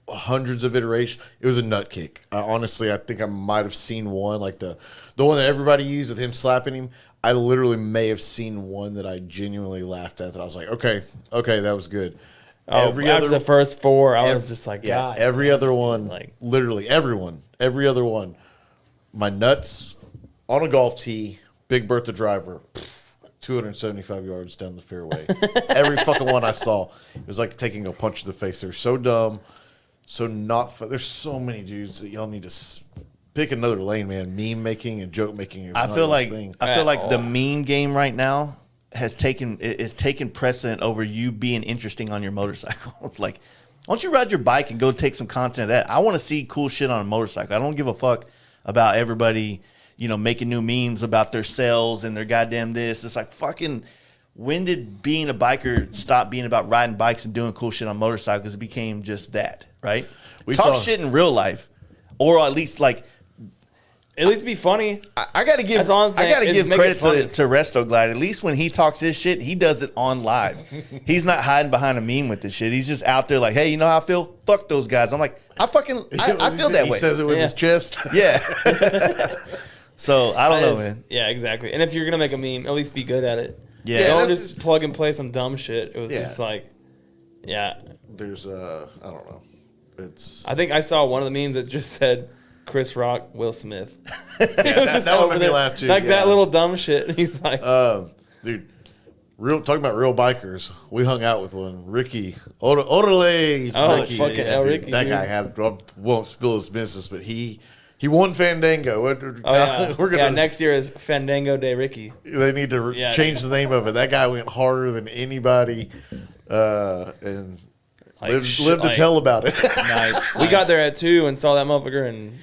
hundreds of iterations. It was a nut kick. Honestly, I think I might have seen one like the one that everybody used with him slapping him. I literally may have seen one that I genuinely laughed at. That I was like, okay, that was good. Oh, after the first four, I was just like, yeah, God. every other one, Like- literally every other one. My nuts on a golf tee, Big Bertha driver, 275 yards down the fairway. Every fucking one I saw, it was like taking a punch to the face. They're so dumb, so not fun. There's so many dudes that y'all need to pick another lane, man. Meme making and joke making. Is I not feel his like thing. the meme game right now is taken precedent over you being interesting on your motorcycle. It's like, why don't you ride your bike and go take some content of that? I want to see cool shit on a motorcycle. I don't give a fuck about everybody, making new memes about their cells and their goddamn this. It's like fucking. When did being a biker stop being about riding bikes and doing cool shit on motorcycles? It became just that, right? We talk shit in real life, or at least like. At least be funny. I got to give. That's all I'm saying, I got to is give make credit it funny. to Resto Glide. At least when he talks his shit, he does it on live. He's not hiding behind a meme with this shit. He's just out there like, hey, you know how I feel? Fuck those guys. I'm like, I feel that way. He says it with his chest. Yeah. So I don't know, man. Yeah, exactly. And if you're gonna make a meme, at least be good at it. Yeah. Don't that's just plug and play some dumb shit. It was Yeah. just like, yeah. There's I don't know. It's I think I saw one of the memes that just said Chris Rock, Will Smith. that one made me laugh too. Like yeah. that little dumb shit. He's like, Dude, talking about real bikers. We hung out with one, Ricky Orale. Oh, Ricky, fucking dude, Ricky, that dude. guy had. I won't spill his business, but he won Fandango. oh yeah, We're gonna next year is Fandango Day Ricky. They need to Yeah. change the name of it. That guy went harder than anybody, and Like, lived to tell about it. Nice. We got there at 2 and saw that motherfucker in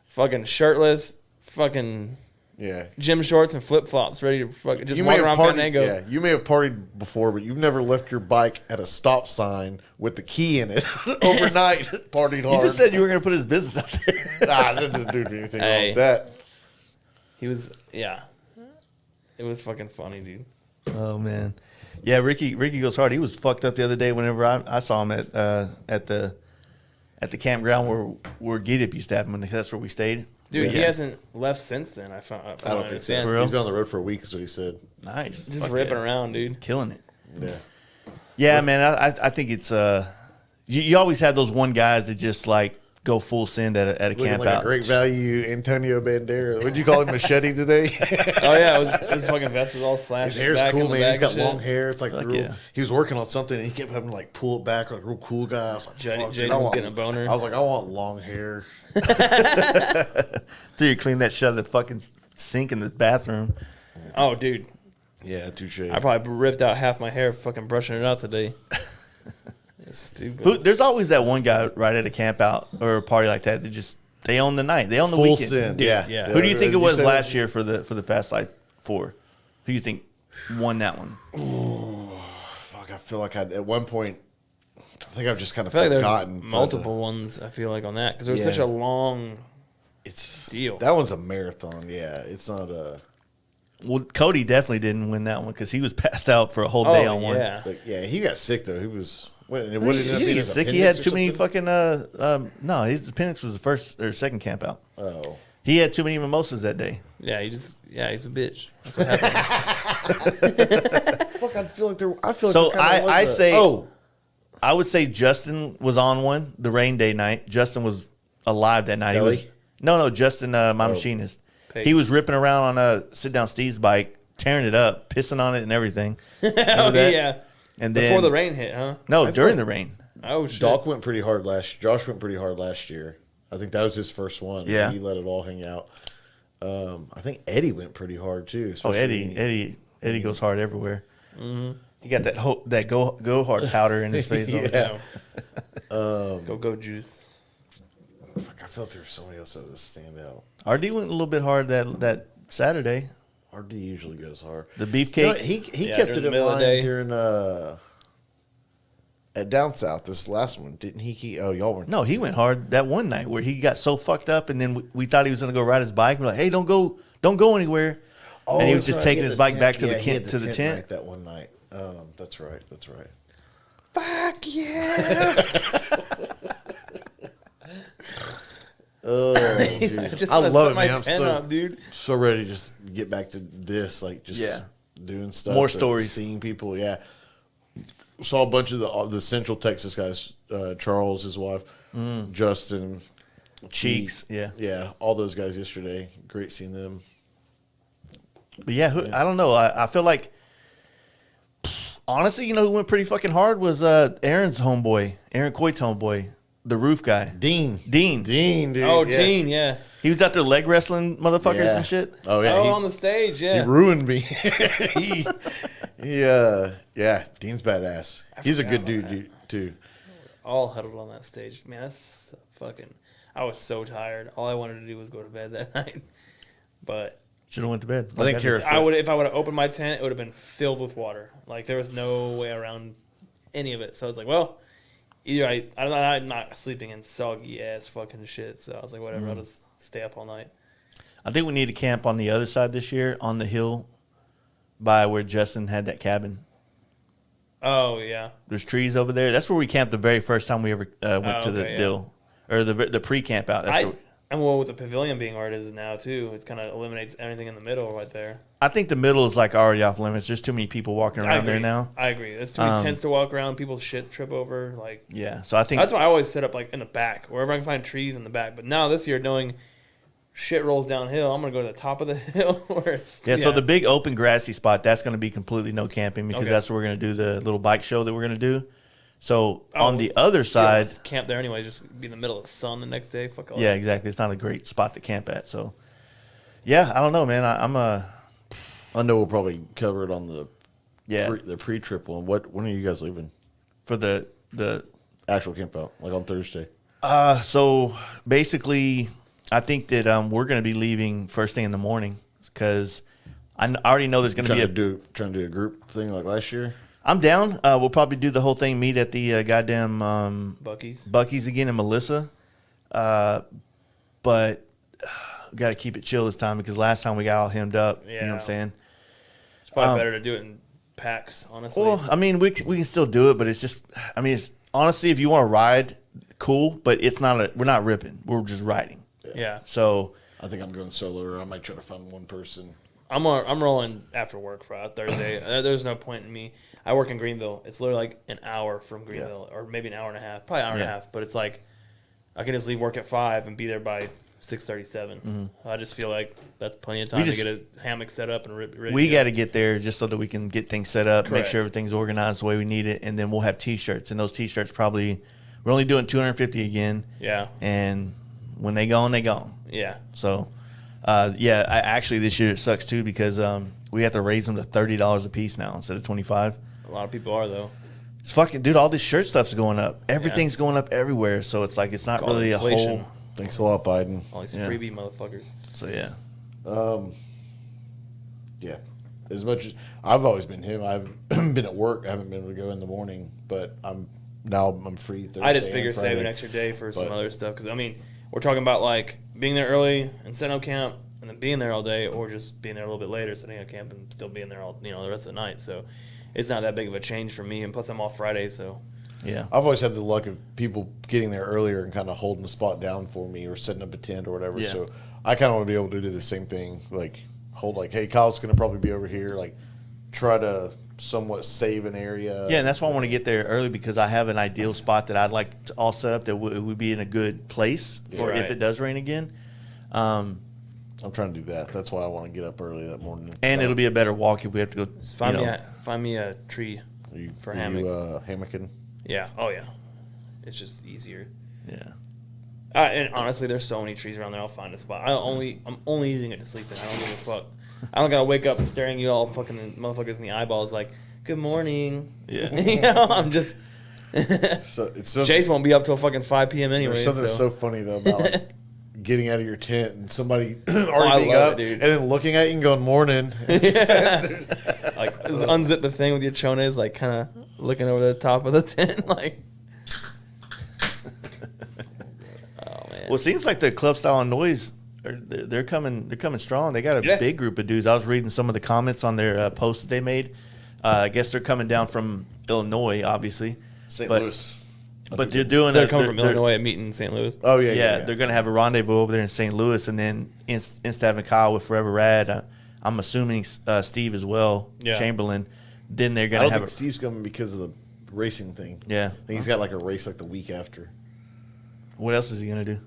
fucking shirtless, fucking Yeah. gym shorts and flip flops, ready to fucking just You walk may have around partied. Fandango. Yeah, you may have partied before, but you've never left your bike at a stop sign with the key in it overnight. Partied hard. You just said you were going to put his business out there. Nah, I didn't do anything wrong Hey. with that. He was, yeah. It was fucking funny, dude. Oh man, yeah. Ricky goes hard. He was fucked up the other day. Whenever I saw him at the campground where Get Up used to happen. That's where we stayed. Dude, he Yeah. hasn't left since then. I found. I don't think so. For real? He's been on the road for a week, is what he said. Nice, Just Fuck ripping yeah. around, dude. killing it. Yeah. Yeah, man. I think it's you always had those one guys that just like go full send at a Looking camp like out. a great value Antonio Bandera. What'd you call him, Machete today? Oh yeah, his fucking vest was all slashed. His hair's back cool, in the man. He's back got and long shit. hair. It's like Fuck real. yeah. He was working on something and he kept having to like pull it back like a real cool guy. I was like, Jaden- fuck, dude, Jaden I was want- getting a boner. I was like, I want long hair. Till you clean that shit out of the fucking sink in the bathroom. Oh, dude. Yeah, touche. I probably ripped out half my hair fucking brushing it out today. It's stupid. There's always that one guy right at a camp out or a party like that just they own the night. They own the Full weekend. send, Dude, yeah. yeah. Who do you think it was said last year for the Fast Life 4? Who do you think won that one? Fuck, I feel like at one point, I think I've just kind of I feel like forgotten. there's multiple ones, I feel like, on that. Because there was Yeah. such a long It's deal. That one's a marathon. Yeah, it's not a. Well, Cody definitely didn't win that one because he was passed out for a whole day on one. yeah. But yeah, he got sick though. He was. What, He, it ended up didn't being get his sick. He had appendix or too many something? fucking. No, his appendix was the first or second camp out. Oh. He had too many mimosas that day. Yeah, he's a bitch. That's what happened. Fuck, I feel like there. I feel like So there kinda was I a- say, Oh, I would say Justin was on one, the rain day night. Justin was alive that night. Kelly? He was no, Justin, my machinist. Peyton. He was ripping around on a sit down Steve's bike, tearing it up, pissing on it and everything. Oh, Remember that? yeah. And then Before the rain hit, huh? no, I feel during like- the rain. Oh, shit. Josh went pretty hard last year. I think that was his first one. Yeah. He let it all hang out. I think Eddie went pretty hard too. Oh, especially- Eddie goes hard everywhere. Mm-hmm. He got that go hard powder in his face. All the time. Yeah. Go juice. Fuck, I felt there was somebody else that was stand out. RD went a little bit hard that Saturday. RD usually goes hard. The You know beefcake. what, he Yeah, kept during it the in middle of the line day. during at Down South this last one, didn't he? Oh, y'all weren't. No, he went hard that one night where he got so fucked up, and then we thought he was going to go ride his bike. We're like, "Hey, don't go anywhere." Oh, and he was that's just right. taking He his had bike tent. back to Yeah, the he had tent. To the tent. night that one night. That's right. That's right. Fuck yeah. Oh, dude. Just I wanna love set it, my man. I'm tent so up, dude. so ready to just get back to this, like just Yeah. doing stuff, More and stories. seeing people. Yeah, saw a bunch of the Central Texas guys. Charles, his wife, Justin, Cheeks, Pete. yeah. yeah, all those guys yesterday. Great seeing them. But yeah, I don't know. I feel like honestly, who went pretty fucking hard was Aaron's homeboy, Aaron Coit's homeboy, the roof guy, Dean, Dean. dude. Oh, yeah. teen, yeah. He was out there leg wrestling motherfuckers Yeah. and shit. Oh yeah, Oh, he, on the stage, he yeah. ruined me. Yeah, Dean's badass. He's a forgot good about dude too. All huddled on that stage. Man, that's fucking... I was so tired. All I wanted to do was go to bed that night. But Should have went to bed. I think Tara. if I would have opened my tent, it would have been filled with water. Like, there was no way around any of it. So I was like, well, either I'm not sleeping in soggy ass fucking shit. So I was like, whatever, I'll just stay up all night. I think we need to camp on the other side this year on the hill by where Justin had that cabin. Oh, yeah. There's trees over there. That's where we camped the very first time we ever went to the okay, yeah. deal or the pre-camp out. That's where, And well, with the pavilion being where it is now, too, it kind of eliminates everything in the middle right there. I think the middle is like already off limits. There's too many people walking around there now. I agree. There's too many tents to walk around. People trip over. Like, Yeah, so I think that's why I always set up like in the back, wherever I can find trees in the back. But now this year, knowing shit rolls downhill, I'm gonna go to the top of the hill where it's So the big open grassy spot, that's going to be completely no camping because Okay. that's where we're going to do the little bike show that we're going to do. So Oh, on the other side, camp there anyway. Just be in the middle of the sun the next day. Fuck all yeah, that. exactly. It's not a great spot to camp at. So yeah, I don't know, man. I know we'll probably cover it on the Yeah. the pre-trip one. When are you guys leaving? For the Actual camp out, like on Thursday. so basically, I think that we're going to be leaving first thing in the morning because I already know there's going to be Trying to do a group thing like last year. I'm down. We'll probably do the whole thing. Meet at the goddamn Bucky's. Bucky's again and Melissa. But got to keep it chill this time because last time we got all hemmed up. You know what Yeah. I'm saying? It's probably better to do it in packs, honestly. Well, I mean, we can still do it, but it's just, I mean, it's honestly, if you want to ride, cool, but it's not we're not ripping. We're just riding. yeah. So I think I'm going solo, or I might try to find one person. I'm rolling after work for Thursday. There's no point in me. I work in Greenville. It's literally like an hour from Greenville, or maybe an hour and a half, probably an hour and a Yeah. half. But it's like I can just leave work at 5 and be there by 6:37. I just feel like that's plenty of time just- to get a hammock set up and ready. we to go. got to get there just so that we can get things set up, make Correct. sure everything's organized the way we need it, and then we'll have T-shirts. And those T-shirts we're only doing 250 again, Yeah, and when they gone, they gone. yeah. So, yeah, actually this year it sucks too because we have to raise them to $30 a piece now instead of 25. A lot of people are though. It's fucking, dude. All this shirt stuff's going up. Everything's going up everywhere. So it's like it's not Call it really inflation. a whole. Thanks a lot, Biden. All these Yeah. freebie motherfuckers. So yeah. Yeah. As much as I've always been him, I've been at work. I haven't been able to go in the morning, but I'm free Thursday. I just and figure Friday. save an extra day for some But- other stuff because I mean we're talking about like being there early and setting up camp and then being there all day, or just being there a little bit later, setting up camp and still being there all the rest of the night. So it's not that big of a change for me, and plus I'm off Friday, so Yeah. I've always had the luck of people getting there earlier and kind of holding the spot down for me or setting up a tent or whatever. Yeah. So I kind of want to be able to do the same thing, like hold like, hey, Kyle's going to probably be over here, like try to somewhat save an area. Yeah, and that's why I want to get there early because I have an ideal spot that I'd like to all set up that would be in a good place for Right. if it does rain again. I'm trying to do that. That's why I want to get up early that morning. And it'll be a better walk if we have to go. just find me a tree. for hammock. Hammocking? Yeah. Oh yeah. It's just easier. Yeah. And honestly, there's so many trees around there. I'll find a spot. I'm only using it to sleep in. I don't give a fuck. I don't gotta wake up and staring you all fucking motherfuckers in the eyeballs like, good morning. Yeah. You know, I'm just. So it's so, Chase won't be up till fucking 5 p.m. anyway. there's something so. so funny though about like, getting out of your tent and somebody I already being love up it, dude. and then looking at you and going morning. Like just unzip the thing with your chones, like kind of looking over the top of the tent, like. Oh man. Well, it seems like the club style noise. They're coming strong. They got a Yeah. big group of dudes. I was reading some of the comments on their post that they made. I guess they're coming down from Illinois, obviously. St. But- Louis. But they're doing. They're coming from Illinois and meeting in St. Louis. Oh yeah, Yeah, they're gonna have a rendezvous over there in St. Louis, and then instead of having Kyle with Forever Rad, I'm assuming Steve as well, Yeah. Chamberlain. Then they're I gonna don't have. think Steve's coming because of the racing thing. Yeah. I think he's got like a race like the week after. What else is he gonna do?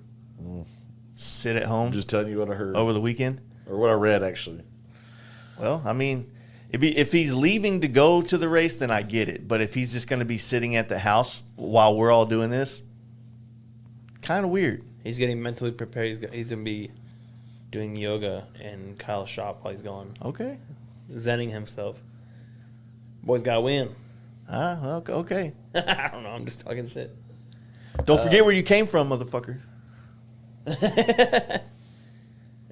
Sit at home I'm just telling you what I heard over the weekend? or what I read actually. Well, I mean, if he's leaving to go to the race, then I get it. But if he's just going to be sitting at the house while we're all doing this, kind of weird. He's getting mentally prepared. He's gonna be doing yoga in Kyle's shop while he's gone, Okay. zenning himself. Boys gotta win. Well, okay. I don't know. I'm just talking shit. Don't forget where you came from, motherfucker.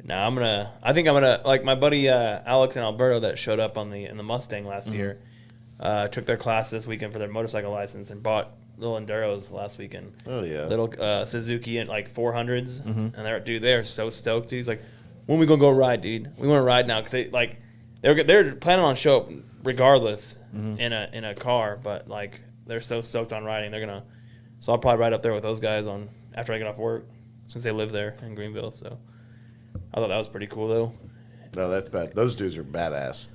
No, I think I'm gonna like my buddy Alex and Alberto that showed up in the Mustang last year. Took their class this weekend for their motorcycle license and bought little Enduros last weekend. Oh yeah. Little Suzuki and like 400s, and they're so stoked. Dude. He's like, when we gonna go ride, dude? We want to ride now because they're planning on show up regardless in a car, but like they're so stoked on riding. So I'll probably ride up there with those guys after I get off work since they live there in Greenville. So I thought that was pretty cool though. No, that's bad. Those dudes are badass.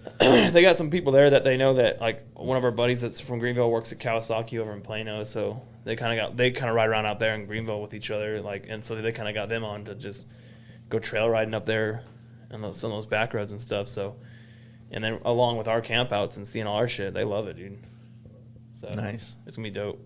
They got some people there that they know that like one of our buddies that's from Greenville works at Kawasaki over in Plano, so they kind of ride around out there in Greenville with each other, like, and so they kind of got them on to just go trail riding up there and some of those back roads and stuff. So, and then along with our campouts and seeing all our shit, they love it, dude. So Nice. It's gonna be dope.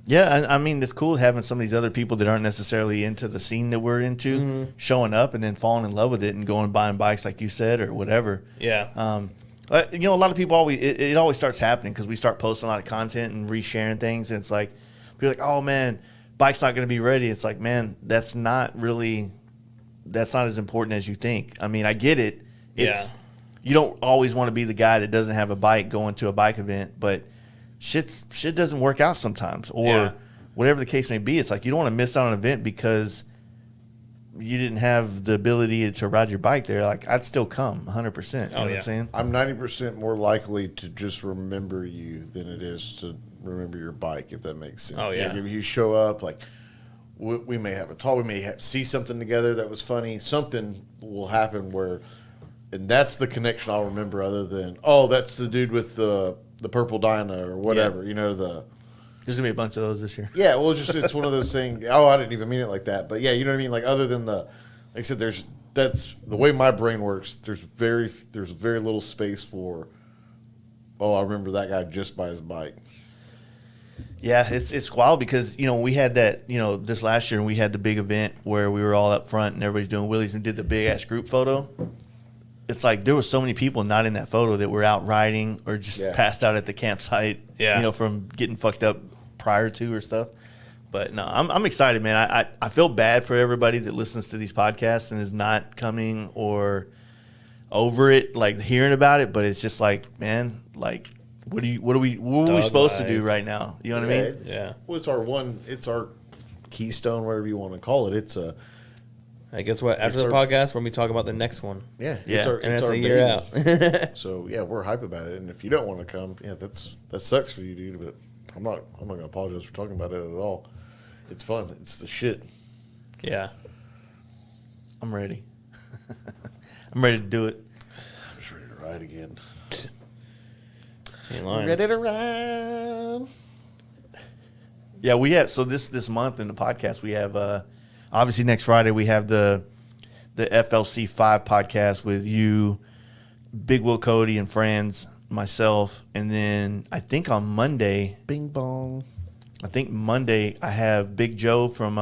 Yeah, I mean, it's cool having some of these other people that aren't necessarily into the scene that we're into showing up and then falling in love with it and going and buying bikes like you said or whatever. Yeah. A lot of people it always starts happening because we start posting a lot of content and resharing things, and it's like people are like, oh man, bike's not going to be ready. It's like, man, that's not as important as you think. I mean, I get it. You don't always want to be the guy that doesn't have a bike going to a bike event, but shit doesn't work out sometimes, or whatever the case may be. It's like you don't want to miss out on an event because you didn't have the ability to ride your bike there. Like, I'd still come 100%. You know what I'm saying? I'm 90% more likely to just remember you than it is to remember your bike, if that makes sense. Oh, yeah. Like if you show up, like we may have a talk, we may see something together that was funny. Something will happen and that's the connection I'll remember, other than, oh, that's the dude with the purple Dyna or whatever. You know, There's going to be a bunch of those this year. yeah, well, it's one of those things. Oh, I didn't even mean it like that. But yeah, you know what I mean? Like, other than like I said, that's the way my brain works. There's very little space for, oh, I remember that guy just by his bike. Yeah, it's wild because, we had that, this last year, and we had the big event where we were all up front and everybody's doing wheelies and did the big-ass group photo. it's like there were so many people not in that photo that were out riding or just passed out at the campsite. Yeah. You know, from getting fucked up prior to or stuff. But no, I'm excited, man. I feel bad for everybody that listens to these podcasts and is not coming or over it, like hearing about it. But it's just like, man, like, what are we supposed to do right now? You know what I mean? Well, it's our keystone, whatever you want to call it. It's a. Hey, guess what? After the podcast, when we talk about the next one. Yeah. And it's a year out. So yeah, we're hype about it. And if you don't want to come, that sucks for you, dude. But I'm not gonna apologize for talking about it at all. It's fun. It's the shit. Yeah. I'm ready. I'm ready to do it. I'm just ready to ride again. Ain't lying. Ready to ride. Yeah, we have. So this month in the podcast, we have obviously next Friday we have the FLC 5 podcast with you, Big Will Cody and friends, myself, and then I think on Monday, Bing bong. I have Big Joe from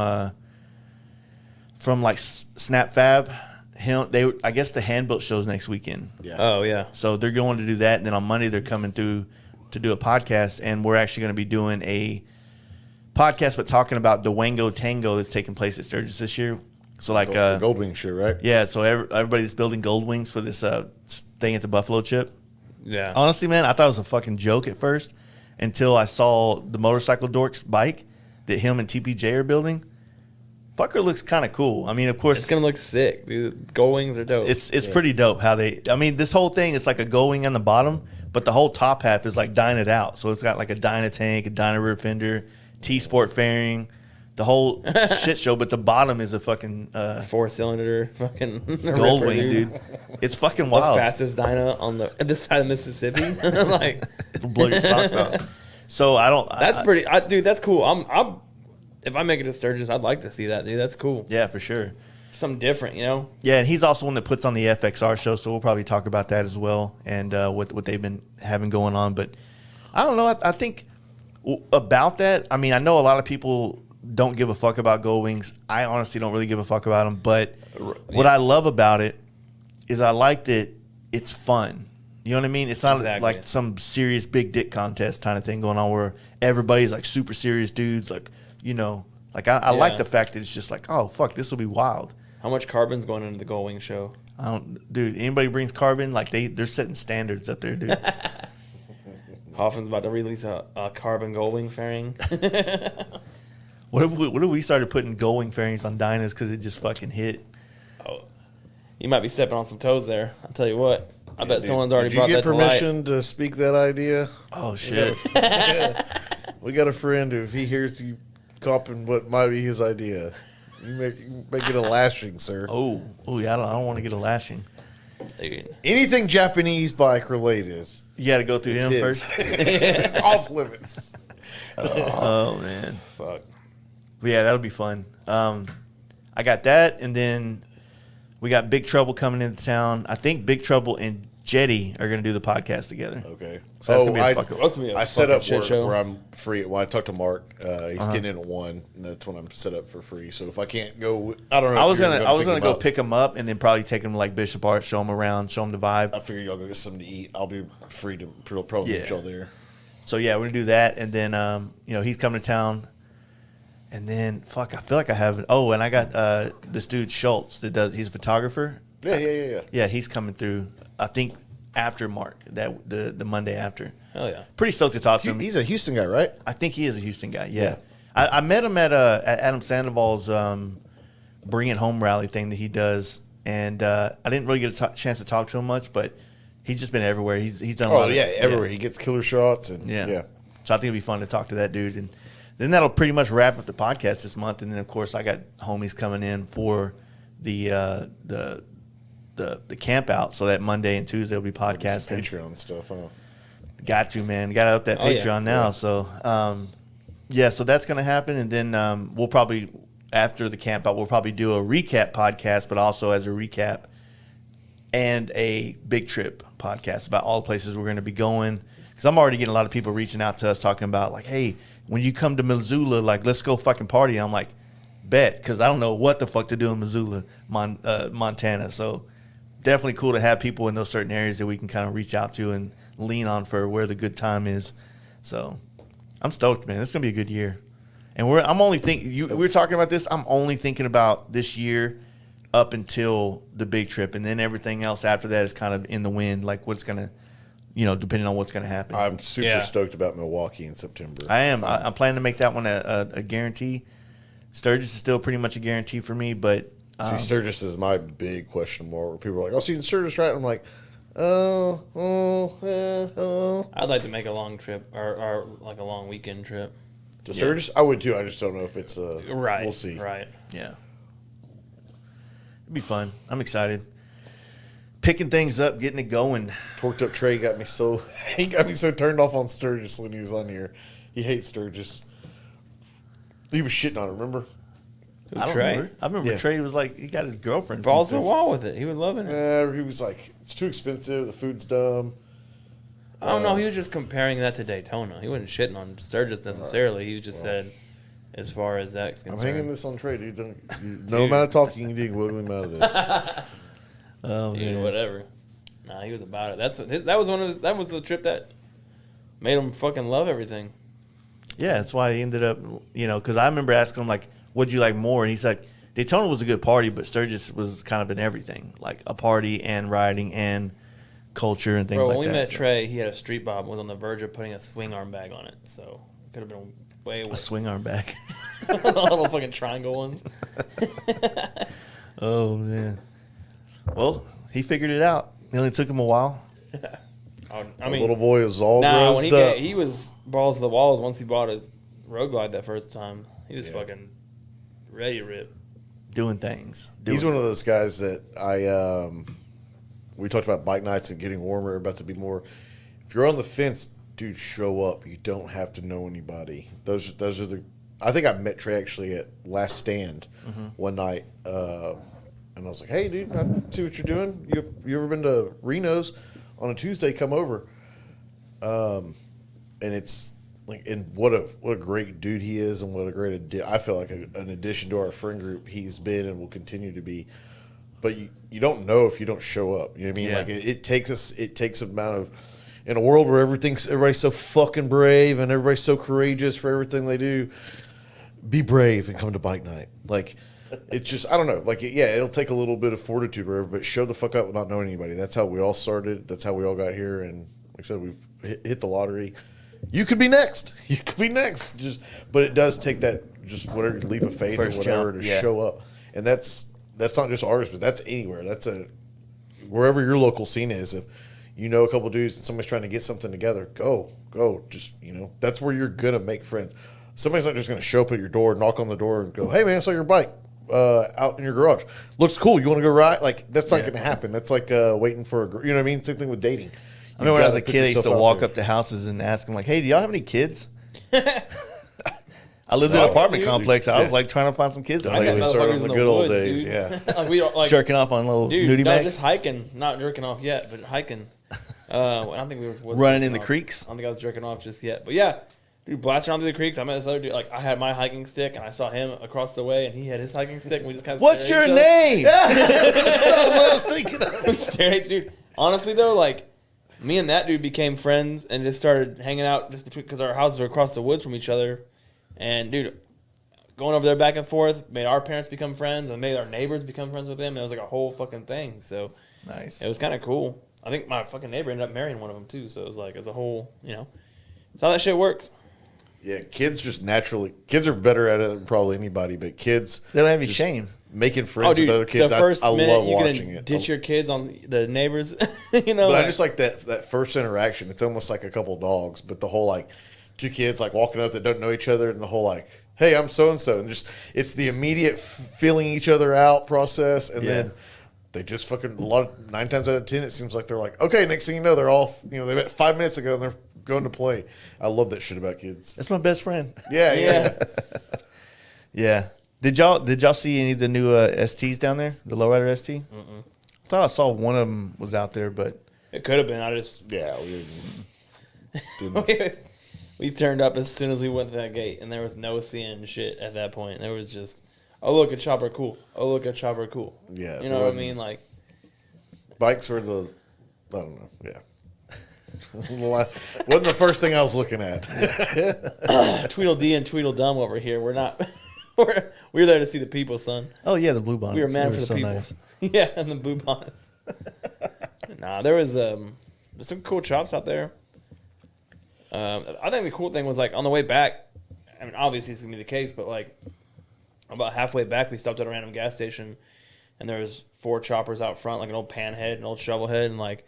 like Snap Fab. I guess the hand built show's next weekend. Yeah. Oh, yeah. So they're going to do that, and then on Monday they're coming through to do a podcast, and we're actually going to be doing a podcast but talking about the Wango Tango that's taking place at Sturgis this year. So like the Goldwing shit, right? Yeah, so everybody's building gold wings for this thing at the Buffalo Chip. Yeah. Honestly, man, I thought it was a fucking joke at first until I saw the Motorcycle Dorks bike that him and TPJ are building. Fucker looks kind of cool. I mean, of course, It's going to look sick, dude. Gold wings are dope. it's pretty dope how this whole thing is like a gold wing on the bottom, but the whole top half is like Dyna out. So it's got like a Dyna tank, a Dyna rear fender, T-Sport fairing, the whole shit show, but the bottom is a fucking 4-cylinder fucking gold ripper, wing, dude. It's fucking The wild. fastest dyno on this side of Mississippi. Like, It'll blow your socks out. So I don't. that's pretty, dude. That's cool. I'm if I make it to Sturgis, I'd like to see that, dude. That's cool. Yeah, for sure. Something different, you know. Yeah, and he's also one that puts on the FXR show, so we'll probably talk about that as well and what they've been having going on. But I don't know. I think about that. I mean, I know a lot of people don't give a fuck about Gold Wings. I honestly don't really give a fuck about them. But what I love about it is I like that it's fun. You know what I mean? It's not like some serious big dick contest kind of thing going on where everybody's like super serious dudes. Like, you know, like I like the fact that it's just like, oh, fuck, this will be wild. How much carbon's going into the Gold Wing show? Dude, anybody brings carbon, like they're setting standards up there, dude. Hoffman's about to release a carbon Gold Wing fairing. What if we started putting Gold Wing fairings on Dynas because it just fucking hit? Oh, you might be stepping on some toes there. I'll tell you what. I bet someone's already Did brought you that get to light. permission to speak that idea? Oh, shit. We got a friend who, if he hears you copying what might be his idea, you may get a lashing, sir. Oh, yeah, I don't want to get a lashing. Dude. Anything Japanese bike related, You got to go through him his. first? Off limits. Oh, man. Fuck. But yeah, that'll be fun. I got that, and then we got Big Trouble coming into town. I think Big Trouble and Jetty are going to do the podcast together. Okay. So that's going to be a I set up shit work show. where I'm free. Well, I talked to Mark. He's getting in at 1, and that's when I'm set up for free. So if I can't go, I don't know. I if was you're gonna go up. pick him up and then probably take him to like Bishop Art, show him around, show him the vibe. I figure y'all go get something to eat. I'll be free to probably meet y'all there. So yeah, we're gonna do that, and then he's coming to town, and then fuck, I feel like I have. Oh, and I got this dude Schultz he's a photographer. Yeah. Yeah, he's coming through. I think after Mark, that the Monday after. Hell yeah. Pretty stoked to talk to him. He's a Houston guy, right? I think he is a Houston guy. Yeah. I met him at Adam Sandoval's Bring It Home rally thing that he does, and I didn't really get a chance to talk to him much, but he's just been everywhere. He's done a lot. Everywhere. He gets killer shots, and yeah. So I think it'd be fun to talk to that dude, and then that'll pretty much wrap up the podcast this month. And then of course I got homies coming in for the camp out, so that Monday and Tuesday will be podcasting. Patreon stuff, huh? Got to, man. Got to up that Patreon now. Yeah. So, so that's going to happen. And then we'll probably, after the camp out, we'll probably do a recap podcast, but also as a recap and a big trip podcast about all the places we're going to be going. Because I'm already getting a lot of people reaching out to us talking about, like, hey, when you come to Missoula, like, let's go fucking party. I'm like, bet, because I don't know what the fuck to do in Missoula, Montana. So definitely cool to have people in those certain areas that we can kind of reach out to and lean on for where the good time is. So I'm stoked, man. It's gonna be a good year. And I'm only thinking. We're talking about this. I'm only thinking about this year up until the big trip, and then everything else after that is kind of in the wind. Like what's gonna, depending on what's gonna happen. I'm super stoked about Milwaukee in September. I am. I'm planning to make that one a guarantee. Sturgis is still pretty much a guarantee for me, but Sturgis is my big question mark. Where people are like, "Oh, see, Sturgis, right?" I'm like, I'd like to make a long trip or like a long weekend trip. To Sturgis, I would too. I just don't know if it's right. We'll see. Right. Yeah. It'd be fun. I'm excited. Picking things up, getting it going. Torqued up Trey got me so turned off on Sturgis when he was on here. He hates Sturgis. He was shitting on it, remember? I remember Trey was like, he got his girlfriend. Balls to the wall with it. He was loving it. He was like, it's too expensive. The food's dumb. Oh, no, he was just comparing that to Daytona. He wasn't shitting on Sturgis necessarily. He just said, as far as that's concerned. I'm hanging this on Trey, dude. No amount of talking you can wiggle him out of this. Oh, dude, man. whatever. Nah, he was about it. That was the trip that made him fucking love everything. Yeah, that's why he ended up, because I remember asking him, like, what'd you like more? And he's like, Daytona was a good party, but Sturgis was kind of in everything, like a party and riding and culture and things like that. When we met Trey, he had a street bob and was on the verge of putting a swing arm bag on it. So it could have been way worse. A swing arm bag. The little fucking triangle ones. Oh, man. Well, he figured it out. It only took him a while. I mean, little boy was all grossed up. He was balls to the walls once he bought his Road Glide that first time. He was fucking ready to rip. Doing things. He's one of those guys that we talked about bike nights and getting warmer, about to be more. If you're on the fence, dude, show up. You don't have to know anybody. Those are the. I think I met Trey actually at Last Stand one night, and I was like, "Hey, dude, I see what you're doing. You ever been to Reno's on a Tuesday? Come over." And it's like, and what a great dude he is, and what a great I feel like an addition to our friend group he's been and will continue to be. But you don't know if you don't show up. You know what I mean? Yeah. Like it takes amount of, in a world where everybody's so fucking brave and everybody's so courageous for everything they do. Be brave and come to bike night. Like it's just, I don't know. Like it'll take a little bit of fortitude, or whatever, but show the fuck up without knowing anybody. That's how we all started. That's how we all got here. And like I said, we've hit the lottery. You could be next. You could be next. But it does take that just whatever leap of faith First or whatever jump, to show up. And that's not just ours, but that's anywhere. That's wherever your local scene is. If you know a couple dudes and somebody's trying to get something together, go. Just that's where you're gonna make friends. Somebody's not just gonna show up at your door, knock on the door, and go, "Hey man, I saw your bike out in your garage. Looks cool. You want to go ride?" Like that's not gonna happen. That's like waiting for you know what I mean. Same thing with dating. I remember when I was a kid, I used to walk up to houses and ask them, like, "Hey, do y'all have any kids?" I lived in an apartment complex. I was like trying to find some kids to play We with. started in the good old woods, days. dude. Yeah. Like we don't like Jerking off on little nudie no, bags. just hiking, not jerking off yet, but hiking. I don't think we was Running in the off. creeks. I don't think I was jerking off just yet, but yeah, dude, blasting around through the creeks. I met this other dude. Like I had my hiking stick, and I saw him across the way, and he had his hiking stick. And we just kind of What's your name? That's what I was thinking of. We stared at each dude. Honestly, though, like me and that dude became friends and just started hanging out just between because our houses were across the woods from each other, and dude. Going over there back and forth made our parents become friends and made our neighbors become friends with him. And it was like a whole fucking thing. So Nice. it was kind of cool. I think my fucking neighbor ended up marrying one of them too. So it was like as a whole, that's how that shit works. Yeah, kids are better at it than probably anybody, but kids They don't have any shame. making friends with other kids. The first I minute love you're watching gonna it. ditch your kids on the neighbors, But I just like that first interaction. It's almost like a couple dogs, but the whole like two kids like walking up that don't know each other, and the whole like, "Hey, I'm so and so," and just it's the immediate feeling each other out process, and then they just fucking 9 times out of 10 it seems like they're like, okay, next thing you know they're all they met 5 minutes ago and they're going to play. I love that shit about kids. That's my best friend. Yeah. Yeah. Did y'all see any of the new STs down there? The Lowrider ST? I thought I saw one of them was out there, but It could have been. I just We didn't. we turned up as soon as we went to that gate, and there was no seeing shit at that point. There was just, oh look, a chopper, cool. Oh look, a chopper, cool. Yeah, you know what I mean? Like, bikes were the, I don't know, yeah. Wasn't the first thing I was looking at. Tweedledee and Tweedledum over here. We're not. we're there to see the people, son. Oh yeah, the blue bonnets. We were man They for the so people. nice. Yeah, and the blue bonnets. Nah, there's some cool shops out there. I think the cool thing was like on the way back. I mean, obviously it's gonna be the case, but like about halfway back, we stopped at a random gas station, and there was 4 choppers out front, like an old panhead, an old shovelhead, and like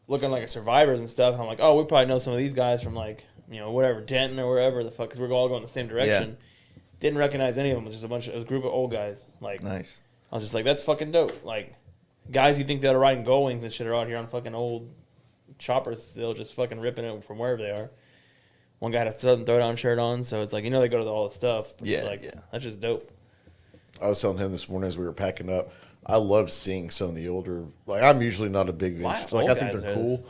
looking like a survivors and stuff. And I'm like, oh, we probably know some of these guys from like whatever Denton or wherever the fuck, because we're all going the same direction. Yeah. Didn't recognize any of them. It was just it was a group of old guys. Like nice. I was just like, that's fucking dope. Like guys you think that are riding Gullwings and shit are out here on fucking old choppers still just fucking ripping it from wherever they are. One guy had a Southern Throwdown shirt on, so it's like, they go to all the stuff. But it's like, that's just dope. I was telling him this morning as we were packing up, I love seeing some of the older, like I'm usually not a big vintage, like I think they're cool.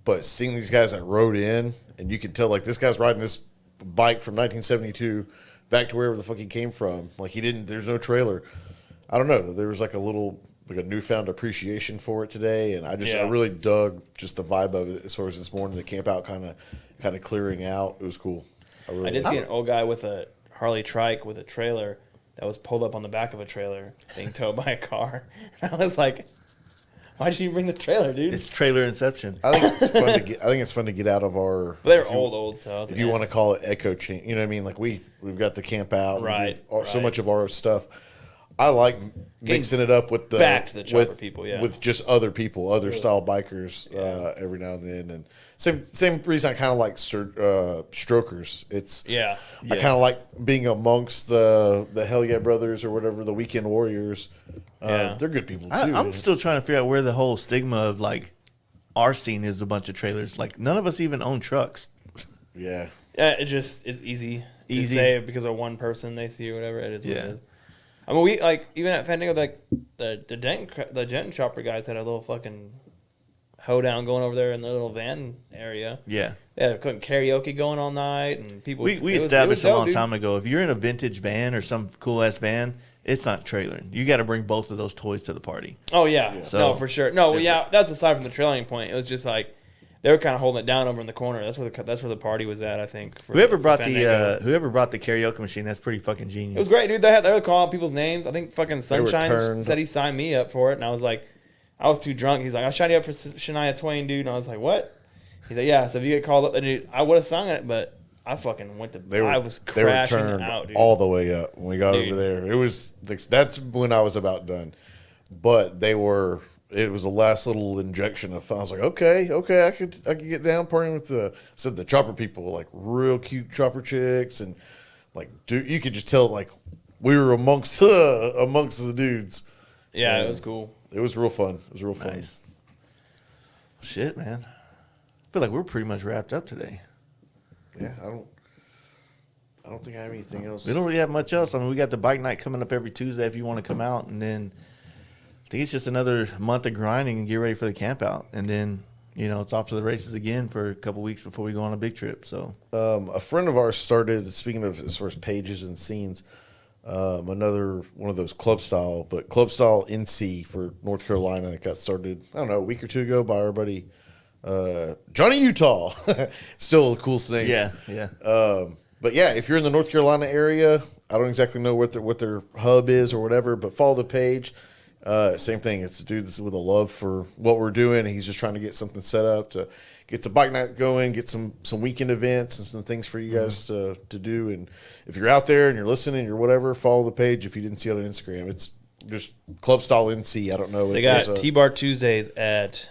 But seeing these guys that rode in, and you can tell like this guy's riding this bike from 1972 back to wherever the fuck he came from. Like there's no trailer. I don't know. There was like a newfound appreciation for it today, and I really dug just the vibe of it as far as this morning, the camp out kind of clearing out. It was cool. I did see an old guy with a Harley trike with a trailer that was pulled up on the back of a trailer being towed by a car. And I was like, why'd you bring the trailer, dude? It's trailer inception. I think it's fun to get out of our. But they're old, so if you want to call it echo chain, you know what I mean? Like we've got the camp out, right? So much of our stuff. I like mixing it up with the back to the chopper people, with just other people, other style bikers, every now and then, and same reason I kind of like strokers. It's I kind of like being amongst the Hell Yeah Brothers or whatever, the Weekend Warriors. They're good people too. I'm still trying to figure out where the whole stigma of like our scene is a bunch of trailers. Like none of us even own trucks. Yeah, it's easy to say because of one person they see or whatever. It is what it is. I mean, we like even at Fandango, like the Denton chopper guys had a little fucking hoedown going over there in the little van area. Yeah, karaoke going all night, and people. We established a long time ago. If you're in a vintage band or some cool ass band, it's not trailering. You got to bring both of those toys to the party. Oh yeah, so, no, for sure. No, that's aside from the trailing point. It was just like they were kind of holding it down over in the corner. That's where the party was at, I think. Whoever brought the karaoke machine, that's pretty fucking genius. It was great, dude. They were calling people's names. I think fucking Sunshine said he signed me up for it, and I was like, I was too drunk. He's like, I signed you up for Shania Twain, dude. And I was like, what? He's like, yeah. So if you get called up, dude, I would have sung it, but I fucking went to. I was crashing out, dude. All the way up when we got over there. It was that's when I was about done, but they were. It was the last little injection of fun. I was like, okay, I could get down partying with the chopper people, like real cute chopper chicks, and like dude, you could just tell like we were amongst the dudes. Yeah, it was cool. It was real fun. It was real fun. Nice. Shit, man. I feel like we're pretty much wrapped up today. Yeah, I don't think I have anything else. We don't really have much else. I mean, we got the bike night coming up every Tuesday if you want to come out, and then I think it's just another month of grinding and get ready for the camp out. And then, it's off to the races again for a couple weeks before we go on a big trip. So, a friend of ours started, speaking of as far as pages and scenes, another one of those club style NC for North Carolina. It got started, I don't know, a week or two ago by our buddy Johnny Utah. Still the coolest thing. Yeah. But yeah, if you're in the North Carolina area, I don't exactly know what their hub is or whatever, but follow the page. Same thing. It's a dude that's with a love for what we're doing. He's just trying to get something set up to get some bike night going, get some weekend events and some things for you guys to do. And if you're out there and you're listening or whatever, follow the page. If you didn't see it on Instagram, it's just Club Style NC. I don't know. They got T-Bar Tuesdays at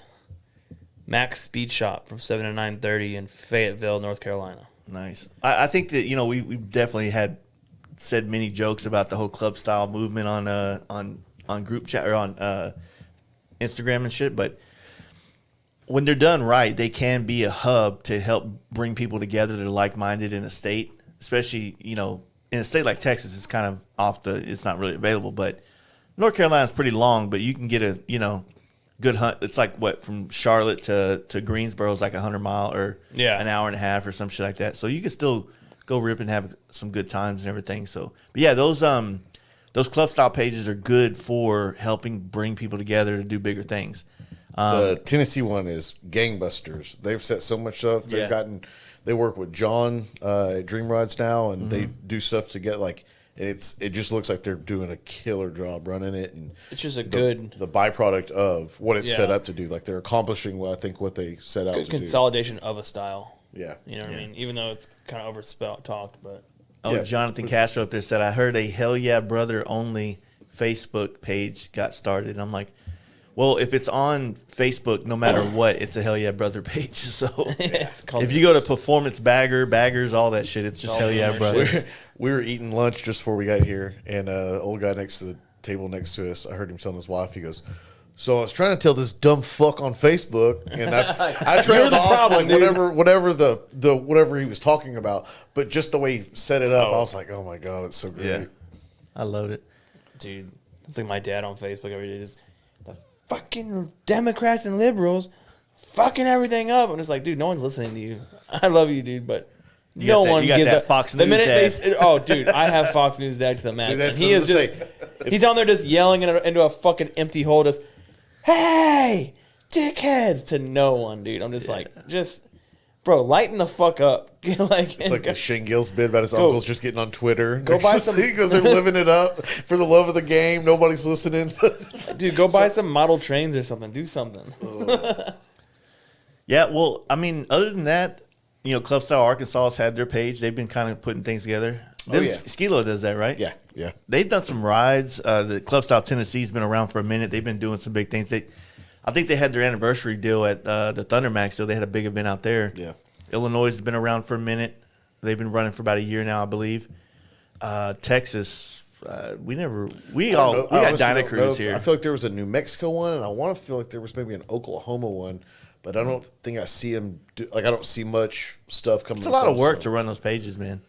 Max Speed Shop from 7 to 9:30 in Fayetteville, North Carolina. Nice. I think that we definitely had said many jokes about the whole club style movement on group chat or on Instagram and shit, but when they're done right, they can be a hub to help bring people together that are like-minded in a state, especially, in a state like Texas, it's kind of it's not really available, but North Carolina's pretty long, but you can get a, good hunt. It's like from Charlotte to Greensboro is like 100-mile or an hour and a half or some shit like that. So you can still go rip and have some good times and everything. So, but yeah, those those club style pages are good for helping bring people together to do bigger things. The Tennessee one is gangbusters. They've set so much stuff. They work with John at Dream Rides now, and they do stuff to get like it just looks like they're doing a killer job running it, and It's just a the byproduct of what it's set Yeah. up to do. Like they're accomplishing what they set out good to do. consolidation of a style. Yeah, You know what I mean? Even though it's kind of talked, but Yeah. Jonathan Castro up there said, I heard a Hell Yeah Brother only Facebook page got started. And I'm like, well, if it's on Facebook, no matter what, it's a Hell Yeah Brother page. So it's called if you go to Performance Baggers, all that shit, it's just all Hell Yeah that Brothers. we were eating lunch just before we got here, and old guy next to the table next to us, I heard him telling his wife, he goes, so I was trying to tell this dumb fuck on Facebook, and I trailed off problem, like dude. whatever he was talking about, but just the way he set it up, I was like, oh my god, it's so great. Yeah. I loved it. dude. It's like my dad on Facebook every day. Just the fucking Democrats and liberals fucking everything up. I'm just like, dude, no one's listening to you. I love you, dude, but You no got that- one you got gives that a Fox the News minute dad. they oh, dude, I have Fox News dad to the max. Dude, And that's he is what I was just gonna he's down there just yelling into a fucking empty hole, just hey, dickheads to no one, dude. I'm just like, bro, lighten the fuck up. Like, It's like the Shane Gills bit about his Go. uncles just getting on Twitter. Go buy some- because they're living it up for the love of the game. Nobody's listening. dude, go buy some model trains or something. Do something. Yeah, well, I mean, other than that, you know, Club Style Arkansas has had their page. They've been kind of putting things together. Then yeah. Skilo does that, right? yeah. They've done some rides. The Club Style Tennessee's been around for a minute. They've been doing some big things. I think they had their anniversary deal at the Thundermax, so they had a big event out there. Yeah. Illinois has been around for a minute. They've been running for about a year now, I believe. Texas, we got Dyna Cruise here. I feel like there was a New Mexico one, and I want to feel like there was maybe an Oklahoma one, but I don't think I see them do. Like I don't see much stuff coming. It's a lot of across, work so. to run those pages, man.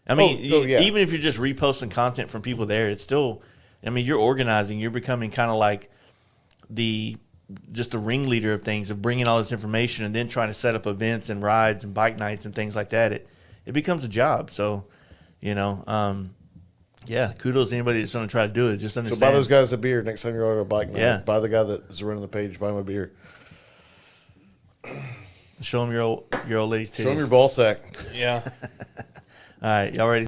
I mean, yeah. even if you're just reposting content from people there, it's still, I mean, you're organizing. You're becoming kind of like just the ringleader of things, of bringing all this information and then trying to set up events and rides and bike nights and things like that. It becomes a job. So, you know, yeah, kudos to anybody that's going to try to do it. Just So understand. buy those guys a beer next time you're on a bike night. Yeah. Buy the guy that's running the page. Buy him a beer. Show them your old lady's titties. Show him your ball sack. Yeah. All right, y'all ready?